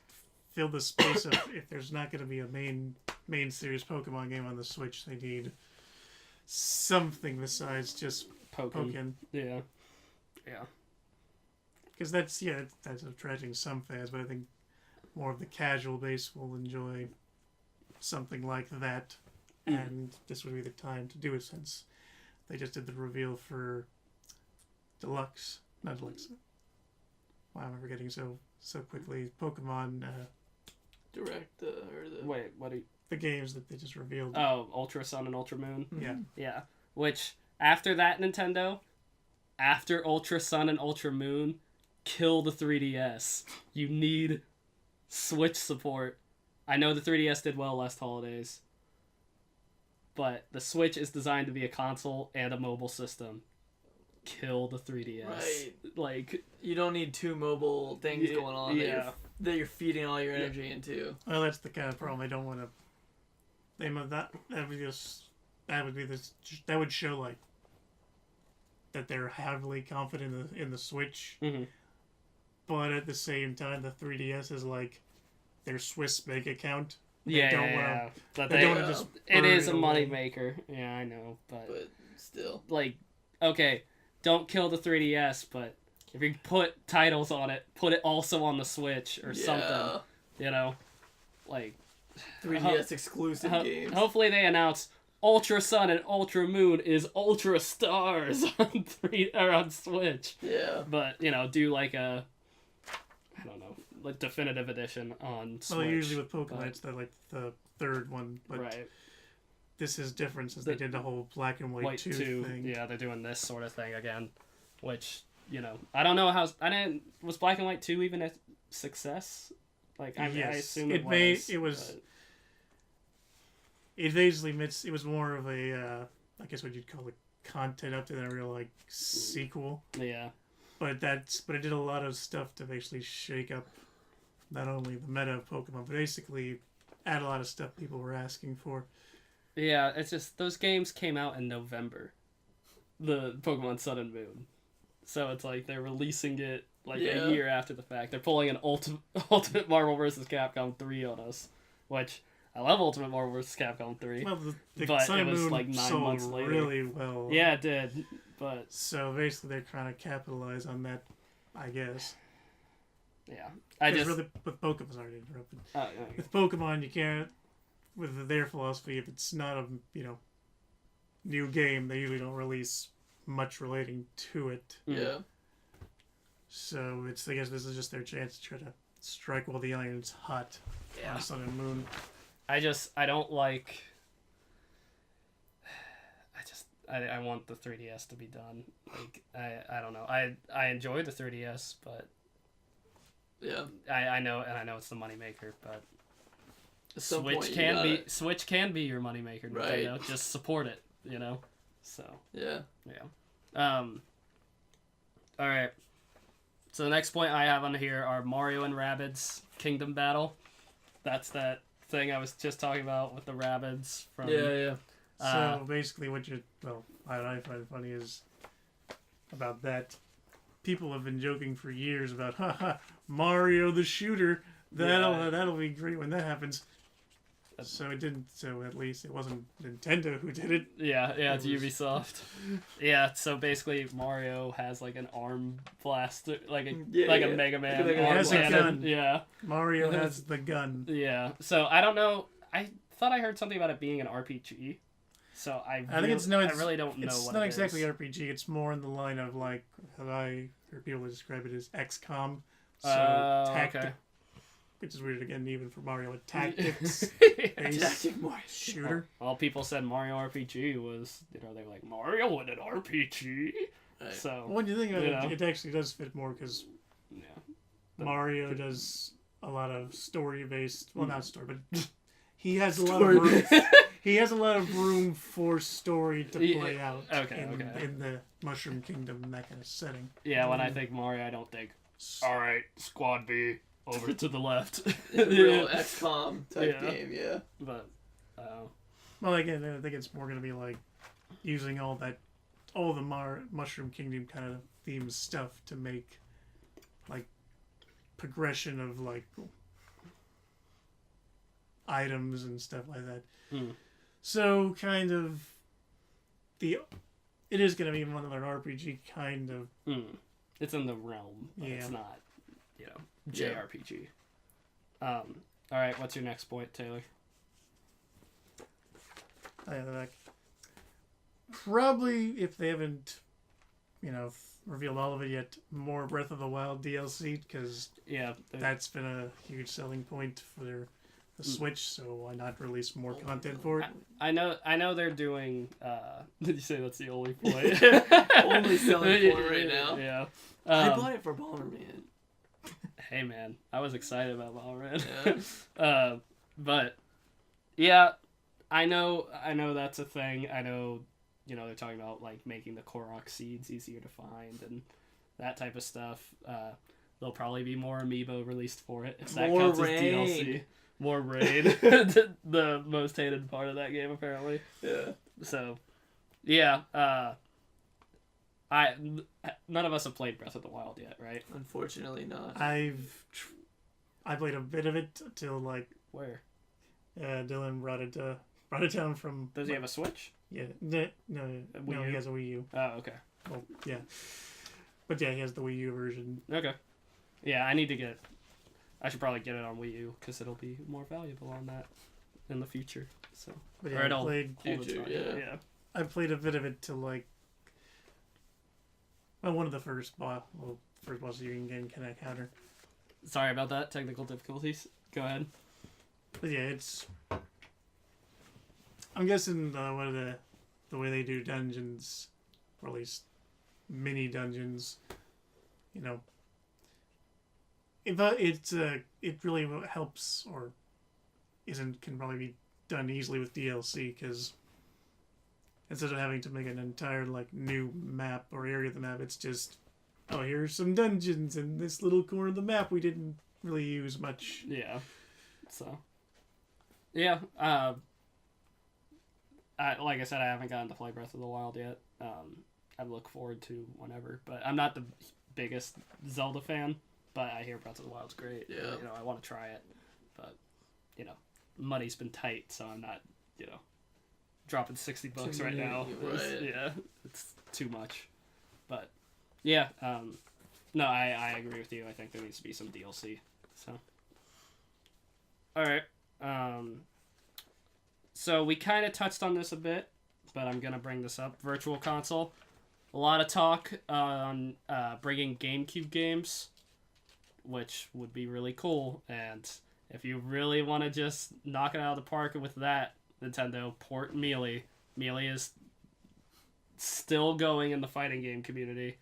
[SPEAKER 3] fill the space of if there's not going to be a main series Pokemon game on the Switch, they need something besides just Pokken.
[SPEAKER 1] Yeah.
[SPEAKER 3] Because that's attracting some fans, but I think more of the casual base will enjoy something like that, and this would be the time to do it since they just did the reveal for not Deluxe. Wow, I'm forgetting so quickly. Pokemon,
[SPEAKER 2] Direct or the.
[SPEAKER 1] Wait, what are you...
[SPEAKER 3] the games that they just revealed.
[SPEAKER 1] Oh, Ultra Sun and Ultra Moon?
[SPEAKER 3] Yeah.
[SPEAKER 1] Yeah. Which, after that, Nintendo, after Ultra Sun and Ultra Moon, kill the 3DS. You need Switch support. I know the 3DS did well last holidays, but the Switch is designed to be a console and a mobile system. Kill the 3DS.
[SPEAKER 2] Right.
[SPEAKER 1] Like,
[SPEAKER 2] You don't need two mobile things going on that you're feeding all your energy into.
[SPEAKER 3] Well, that's the kind of problem. I don't want to. That would show like that they're heavily confident in the Switch,
[SPEAKER 1] mhm.
[SPEAKER 3] but at the same time, the 3DS is like their Swiss bank account.
[SPEAKER 1] Yeah,
[SPEAKER 3] don't
[SPEAKER 1] yeah,
[SPEAKER 3] wanna-
[SPEAKER 1] yeah. But
[SPEAKER 3] They
[SPEAKER 1] they,
[SPEAKER 3] don't want to just.
[SPEAKER 1] it
[SPEAKER 3] burn
[SPEAKER 1] is a
[SPEAKER 3] away.
[SPEAKER 1] money maker. Yeah, I know,
[SPEAKER 2] But still.
[SPEAKER 1] like, okay, don't kill the 3DS, but if you put titles on it, put it also on the Switch or something, you know? Like,
[SPEAKER 2] 3DS exclusive games.
[SPEAKER 1] hopefully they announce Ultra Sun and Ultra Moon is Ultra Stars on Switch.
[SPEAKER 2] Yeah.
[SPEAKER 1] But, you know, do like a, I don't know, like definitive edition on Switch.
[SPEAKER 3] Well, usually with Pokemon,
[SPEAKER 1] but-
[SPEAKER 3] it's the third one, but
[SPEAKER 1] right.
[SPEAKER 3] this is different since they did the whole black and white,
[SPEAKER 1] White 2
[SPEAKER 3] thing.
[SPEAKER 1] Yeah, they're doing this sort of thing again, which, you know, I don't know was Black and White 2 even a success? Like, I
[SPEAKER 3] Yes.
[SPEAKER 1] assume
[SPEAKER 3] It was.
[SPEAKER 1] but-
[SPEAKER 3] It basically it was more of a, I guess what you'd call a content up to than a real like sequel.
[SPEAKER 1] Yeah.
[SPEAKER 3] But it did a lot of stuff to basically shake up not only the meta of Pokemon, but basically add a lot of stuff people were asking for.
[SPEAKER 1] Yeah, it's just, those games came out in November. The Pokemon Sun and Moon. So it's like they're releasing it like
[SPEAKER 2] Yeah.
[SPEAKER 1] a year after the fact. They're pulling an Ultimate Marvel vs. Capcom 3 on us, which I love Ultimate Marvel vs. Capcom 3.
[SPEAKER 3] Well, the
[SPEAKER 1] But
[SPEAKER 3] Sun
[SPEAKER 1] it
[SPEAKER 3] and
[SPEAKER 1] was,
[SPEAKER 3] Moon
[SPEAKER 1] like, 9
[SPEAKER 3] sold
[SPEAKER 1] months later.
[SPEAKER 3] really well.
[SPEAKER 1] Yeah, it did, but
[SPEAKER 3] So basically, they're trying to capitalize on that, I guess.
[SPEAKER 1] yeah. I just...
[SPEAKER 3] Really, with Pokemon, sorry to interrupt.
[SPEAKER 1] yeah.
[SPEAKER 3] With Pokemon, you can't. With their philosophy, if it's not a new game, they usually don't release much relating to it.
[SPEAKER 2] Yeah.
[SPEAKER 3] So I guess this is just their chance to try to strike while the iron's hot
[SPEAKER 1] Yeah.
[SPEAKER 3] on Sun and Moon.
[SPEAKER 1] I don't like... I want the 3DS to be done. Like, I don't know. I enjoy the 3DS, but
[SPEAKER 2] Yeah.
[SPEAKER 1] I know it's the moneymaker, but
[SPEAKER 2] At some point,
[SPEAKER 1] Switch
[SPEAKER 2] you
[SPEAKER 1] Switch can be your moneymaker,
[SPEAKER 2] Right.
[SPEAKER 1] Nintendo. Just support it, you know? So,
[SPEAKER 2] Yeah.
[SPEAKER 1] yeah. All right. So the next point I have on here are Mario and Rabbids Kingdom Battle. That's that thing I was just talking about with the Rabbids from...
[SPEAKER 2] Yeah.
[SPEAKER 3] So basically, what I find funny is about that. People have been joking for years about, haha, Mario the shooter. That'll be great when that happens. So it didn't. So at least it wasn't Nintendo who did it.
[SPEAKER 1] Yeah, it's
[SPEAKER 3] It was-
[SPEAKER 1] Ubisoft. Yeah, so basically Mario has like an arm blaster, like a
[SPEAKER 2] Yeah.
[SPEAKER 1] Mega Man
[SPEAKER 2] Like a
[SPEAKER 1] arm
[SPEAKER 3] has a
[SPEAKER 1] cannon.
[SPEAKER 3] gun.
[SPEAKER 1] Yeah,
[SPEAKER 3] Mario has the gun.
[SPEAKER 1] yeah. So I don't know. I thought I heard something about it being an RPG. So I really don't know
[SPEAKER 3] It's
[SPEAKER 1] what
[SPEAKER 3] not
[SPEAKER 1] it
[SPEAKER 3] exactly
[SPEAKER 1] is.
[SPEAKER 3] RPG. It's more in the line of like how I heard people describe it as XCOM. So
[SPEAKER 1] Okay.
[SPEAKER 3] which is weird again, even for Mario, a tactics
[SPEAKER 2] Tactic Mario.
[SPEAKER 3] shooter.
[SPEAKER 1] Well, people said Mario RPG was, they were like, Mario in an RPG?
[SPEAKER 2] Right.
[SPEAKER 1] So,
[SPEAKER 3] When you think about
[SPEAKER 1] You know.
[SPEAKER 3] it actually does fit more because
[SPEAKER 1] yeah.
[SPEAKER 3] Mario does a lot of story-based. Well, not story, but he has a lot of
[SPEAKER 2] Story-based.
[SPEAKER 3] room. He has a lot of room for story to
[SPEAKER 1] Yeah,
[SPEAKER 3] play out
[SPEAKER 1] okay,
[SPEAKER 3] in the Mushroom Kingdom and that kind of setting.
[SPEAKER 1] Yeah, when I think Mario, I don't think, alright, Squad B, over to the left.
[SPEAKER 2] Real XCOM type
[SPEAKER 1] Yeah.
[SPEAKER 2] game, yeah.
[SPEAKER 1] But,
[SPEAKER 3] Well, again, I think it's more going to be like using all the Mushroom Kingdom kind of theme stuff to make like progression of like items and stuff like that. So kind of it is going to be another RPG kind of.
[SPEAKER 1] it's in the realm, but
[SPEAKER 3] Yeah.
[SPEAKER 1] it's not, JRPG. Alright, what's your next point, Taylor?
[SPEAKER 3] Like, probably if they haven't, revealed all of it yet, more Breath of the Wild DLC because
[SPEAKER 1] Yeah.
[SPEAKER 3] that's been a huge selling point for the Switch. So why not release more content for it?
[SPEAKER 1] I know they're doing, did you say that's the only point?
[SPEAKER 2] Only selling point right now.
[SPEAKER 1] Yeah.
[SPEAKER 2] I bought it for Bomberman.
[SPEAKER 1] Hey man, I was excited about Valorant.
[SPEAKER 2] Yeah.
[SPEAKER 1] But yeah, I know that's a thing. I know, they're talking about like making the Korok seeds easier to find and that type of stuff. There'll probably be more Amiibo released for it if that
[SPEAKER 2] More
[SPEAKER 1] counts
[SPEAKER 2] raid.
[SPEAKER 1] as DLC. More raid, the most hated part of that game apparently.
[SPEAKER 2] Yeah.
[SPEAKER 1] So, yeah, none of us have played Breath of the Wild yet, right?
[SPEAKER 2] Unfortunately not.
[SPEAKER 3] I played a bit of it till like
[SPEAKER 1] Where?
[SPEAKER 3] Dylan brought it down from.
[SPEAKER 1] Does he have a Switch?
[SPEAKER 3] Yeah, no,
[SPEAKER 1] Wii
[SPEAKER 3] he
[SPEAKER 1] U?
[SPEAKER 3] has a Wii U.
[SPEAKER 1] Oh, okay.
[SPEAKER 3] Well, yeah, but yeah, he has the Wii U version.
[SPEAKER 1] Okay. Yeah, I should probably get it on Wii U because it'll be more valuable on that in the future. So,
[SPEAKER 3] But
[SPEAKER 1] or
[SPEAKER 3] yeah,
[SPEAKER 1] it'll hold its
[SPEAKER 2] Future,
[SPEAKER 1] value.
[SPEAKER 2] yeah.
[SPEAKER 3] I played a bit of it to like. Well, one of the first boss you can encounter.
[SPEAKER 1] Sorry about that. Technical difficulties. Go ahead.
[SPEAKER 3] But yeah, it's. I'm guessing the way they do dungeons, or at least mini dungeons, it really helps or can probably be done easily with DLC because instead of having to make an entire like new map or area of the map, it's just here's some dungeons in this little corner of the map we didn't really use much.
[SPEAKER 1] Yeah. So. Yeah. Like I said, I haven't gotten to play Breath of the Wild yet. I look forward to whenever, but I'm not the biggest Zelda fan. But I hear Breath of the Wild's great.
[SPEAKER 2] Yeah.
[SPEAKER 1] I want to try it, but money's been tight, so I'm not dropping $60 right now.
[SPEAKER 2] Right.
[SPEAKER 1] Yeah, it's too much. But yeah, no, I agree with you. I think there needs to be some DLC. So, all right. So we kind of touched on this a bit, but I'm gonna bring this up. Virtual console. A lot of talk on bringing GameCube games, which would be really cool. And if you really want to just knock it out of the park with that, Nintendo, port Melee. Melee is still going in the fighting game community.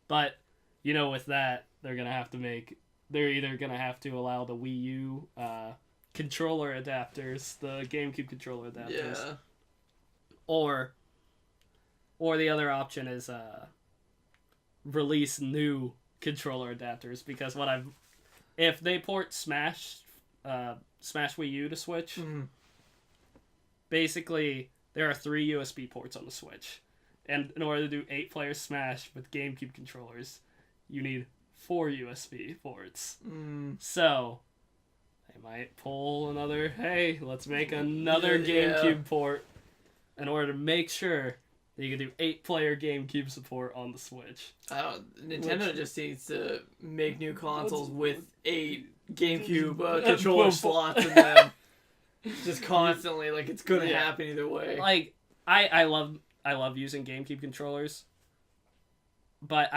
[SPEAKER 1] But, with that, they're either going to have to allow the Wii U controller adapters, the GameCube controller adapters.
[SPEAKER 2] Yeah.
[SPEAKER 1] Or the other option is release new controller adapters, because if they port Smash Wii U to Switch, basically there are 3 USB ports on the Switch, and in order to do 8-player Smash with GameCube controllers, you need 4 USB ports. So they might pull another, hey, let's make another GameCube port in order to make sure that you can do 8-player GameCube support on the Switch.
[SPEAKER 2] Nintendo just needs to make new consoles with 8 GameCube controller slots in them. Just constantly, like, it's gonna happen either way.
[SPEAKER 1] Like, I love using GameCube controllers, but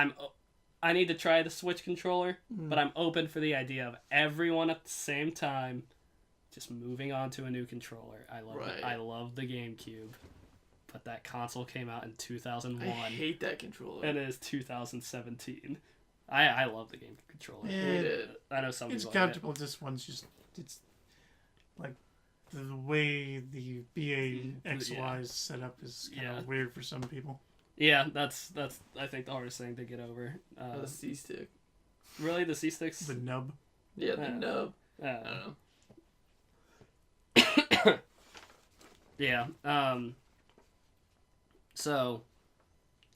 [SPEAKER 1] I need to try the Switch controller, but I'm open for the idea of everyone at the same time just moving on to a new controller. I love it. I love the GameCube, but that console came out in 2001.
[SPEAKER 2] I hate that controller.
[SPEAKER 1] And it is 2017. I love the GameCube controller.
[SPEAKER 3] Yeah,
[SPEAKER 1] I know some
[SPEAKER 3] it's
[SPEAKER 1] people like
[SPEAKER 3] comfortable. This one's just it's like the way the BAXY is set up is kind of weird for some people.
[SPEAKER 1] Yeah, that's I think the hardest thing to get over.
[SPEAKER 2] The C stick.
[SPEAKER 1] Really, the C sticks?
[SPEAKER 3] The nub.
[SPEAKER 2] Yeah, the nub. I don't know.
[SPEAKER 1] Yeah. So,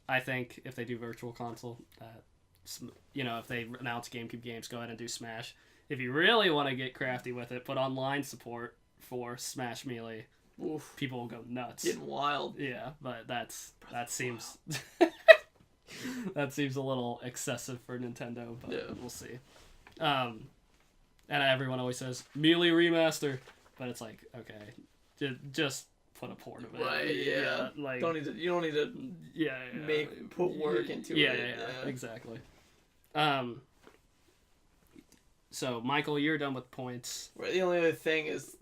[SPEAKER 1] I think if they do Virtual Console, if they announce GameCube games, go ahead and do Smash. If you really want to get crafty with it, put online support for Smash Melee.
[SPEAKER 2] Oof.
[SPEAKER 1] People will go nuts.
[SPEAKER 2] Getting wild.
[SPEAKER 1] Yeah, but that seems that seems a little excessive for Nintendo, but we'll see. And everyone always says Melee remaster, but it's like, okay, just put a port of it.
[SPEAKER 2] Right? Yeah.
[SPEAKER 1] Like
[SPEAKER 2] you don't need to put work into it.
[SPEAKER 1] Yeah, exactly. So Michael, you're done with points.
[SPEAKER 2] Right. The only other thing is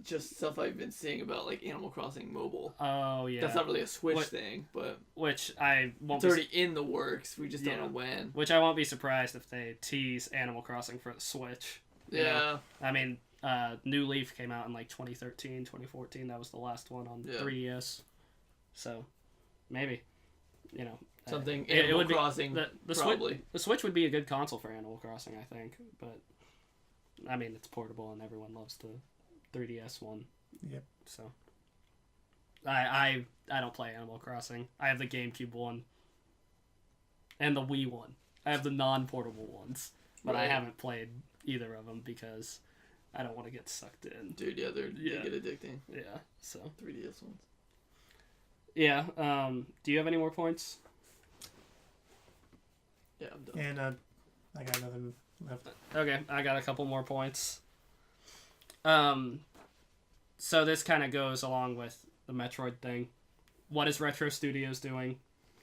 [SPEAKER 2] just stuff I've been seeing about like Animal Crossing Mobile.
[SPEAKER 1] Oh yeah.
[SPEAKER 2] That's not really a Switch thing, but
[SPEAKER 1] which I won't.
[SPEAKER 2] It's already in the works. We just don't know when.
[SPEAKER 1] Which I won't be surprised if they tease Animal Crossing for the Switch. You know? I mean, New Leaf came out in like 2013, 2014. That was the last one on 3DS. So maybe,
[SPEAKER 2] something
[SPEAKER 1] it
[SPEAKER 2] Animal
[SPEAKER 1] would
[SPEAKER 2] Crossing.
[SPEAKER 1] The
[SPEAKER 2] probably
[SPEAKER 1] the Switch would be a good console for Animal Crossing, I think. But I mean, it's portable and everyone loves the 3DS one.
[SPEAKER 3] Yep.
[SPEAKER 1] So I don't play Animal Crossing. I have the GameCube one and the Wii one. I have the non-portable ones, but I haven't played either of them because I don't want to get sucked in.
[SPEAKER 2] Dude, yeah, they get addicting.
[SPEAKER 1] Yeah, so
[SPEAKER 2] 3DS ones.
[SPEAKER 1] Yeah. Do you have any more points?
[SPEAKER 2] Yeah, I'm done.
[SPEAKER 3] And I got nothing left.
[SPEAKER 1] Okay, I got a couple more points. So this kind of goes along with the Metroid thing. What is Retro Studios doing?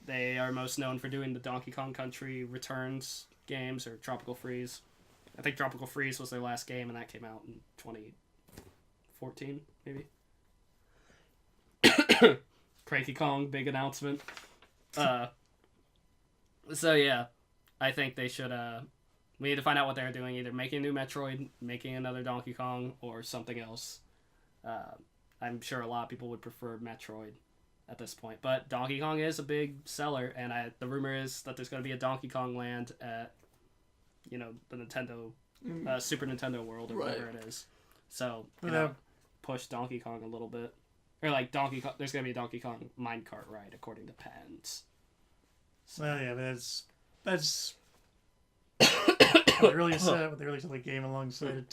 [SPEAKER 1] They are most known for doing the Donkey Kong Country Returns games, or Tropical Freeze. I think Tropical Freeze was their last game, and that came out in 2014, maybe. Cranky Kong, big announcement. So yeah, I think they should, we need to find out what they're doing, either making a new Metroid, making another Donkey Kong, or something else. I'm sure a lot of people would prefer Metroid at this point, but Donkey Kong is a big seller, and the rumor is that there's going to be a Donkey Kong Land at, the Nintendo, Super Nintendo World, or whatever it is. So, push Donkey Kong a little bit. Or like Donkey Kong, there's going to be a Donkey Kong minecart ride, according to patents.
[SPEAKER 3] So, well, yeah, but that's they really said they released a game alongside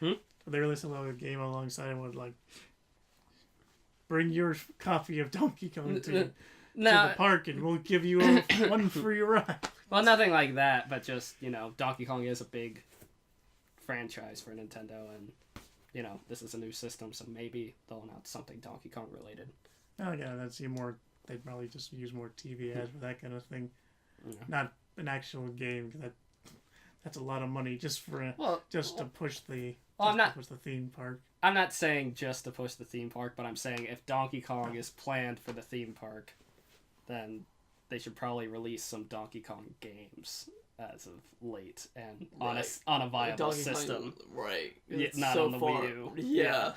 [SPEAKER 3] it. They released a game alongside it would like bring your copy of Donkey Kong to the park, and we'll give you one free ride.
[SPEAKER 1] Well, nothing like that, but just Donkey Kong is a big franchise for Nintendo, and this is a new system, so maybe they'll announce something Donkey Kong related.
[SPEAKER 3] Oh yeah, they'd probably just use more TV ads for that kind of thing, not an actual game. That's a lot of money just to push the push the theme park.
[SPEAKER 1] I'm not saying just to push the theme park, but I'm saying if Donkey Kong is planned for the theme park, then they should probably release some Donkey Kong games as of late and on a viable system.
[SPEAKER 2] Right.
[SPEAKER 1] Not
[SPEAKER 2] so
[SPEAKER 1] on the
[SPEAKER 2] far.
[SPEAKER 1] Wii U.
[SPEAKER 2] Yeah.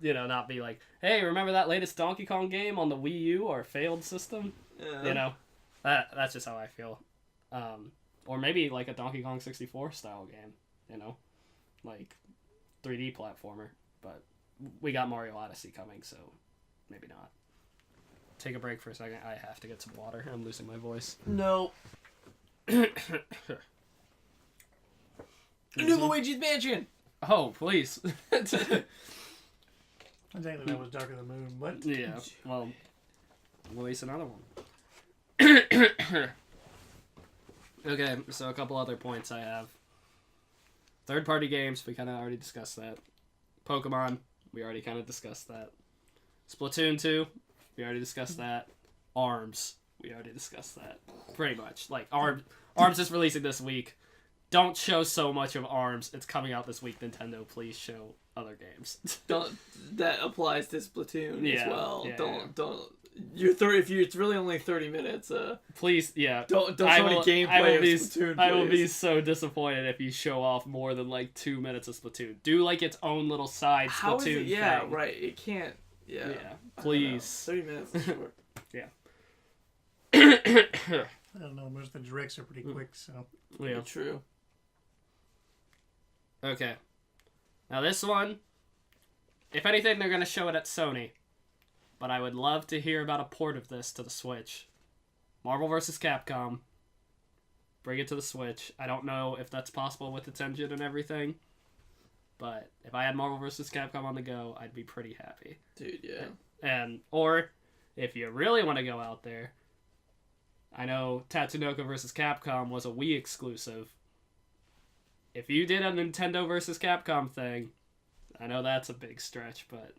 [SPEAKER 1] Not be like, hey, remember that latest Donkey Kong game on the Wii U or failed system? That's just how I feel. Or maybe like a Donkey Kong 64 style game, like 3D platformer. But we got Mario Odyssey coming, so maybe not. Take a break for a second. I have to get some water. I'm losing my voice.
[SPEAKER 2] No. New Luigi's Mansion!
[SPEAKER 1] Oh, please.
[SPEAKER 3] Exactly, that was Dark of the Moon. What?
[SPEAKER 1] Yeah, well, release another one. Okay, so a couple other points I have. Third-party games, we kind of already discussed that. Pokemon, we already kind of discussed that. Splatoon 2, we already discussed that. ARMS, we already discussed that. Pretty much. Like, ARMS is releasing this week. Don't show so much of ARMS. It's coming out this week. Nintendo, please show other games.
[SPEAKER 2] Don't. That applies to Splatoon as
[SPEAKER 1] Yeah,
[SPEAKER 2] well.
[SPEAKER 1] yeah,
[SPEAKER 2] Don't. You're 30. If you, it's really only 30 minutes.
[SPEAKER 1] Please, yeah.
[SPEAKER 2] Don't show any gameplay of Splatoon.
[SPEAKER 1] I will be
[SPEAKER 2] please.
[SPEAKER 1] so disappointed if you show off more than like 2 minutes of Splatoon. Do like its own little side
[SPEAKER 2] How is
[SPEAKER 1] Splatoon
[SPEAKER 2] it? Yeah,
[SPEAKER 1] thing.
[SPEAKER 2] right. It can't. Yeah.
[SPEAKER 1] Yeah,
[SPEAKER 2] I don't know.
[SPEAKER 1] please.
[SPEAKER 2] 30 minutes is short.
[SPEAKER 3] I don't know. Most of the directs are pretty quick, so.
[SPEAKER 1] Yeah.
[SPEAKER 2] True.
[SPEAKER 1] Okay. Now this one, if anything, they're gonna show it at Sony. But I would love to hear about a port of this to the Switch. Marvel vs. Capcom. Bring it to the Switch. I don't know if that's possible with its engine and everything. But if I had Marvel vs. Capcom on the go, I'd be pretty happy.
[SPEAKER 2] Dude, yeah.
[SPEAKER 1] Or, if you really want to go out there, I know Tatsunoko vs. Capcom was a Wii exclusive. If you did a Nintendo vs. Capcom thing, I know that's a big stretch, but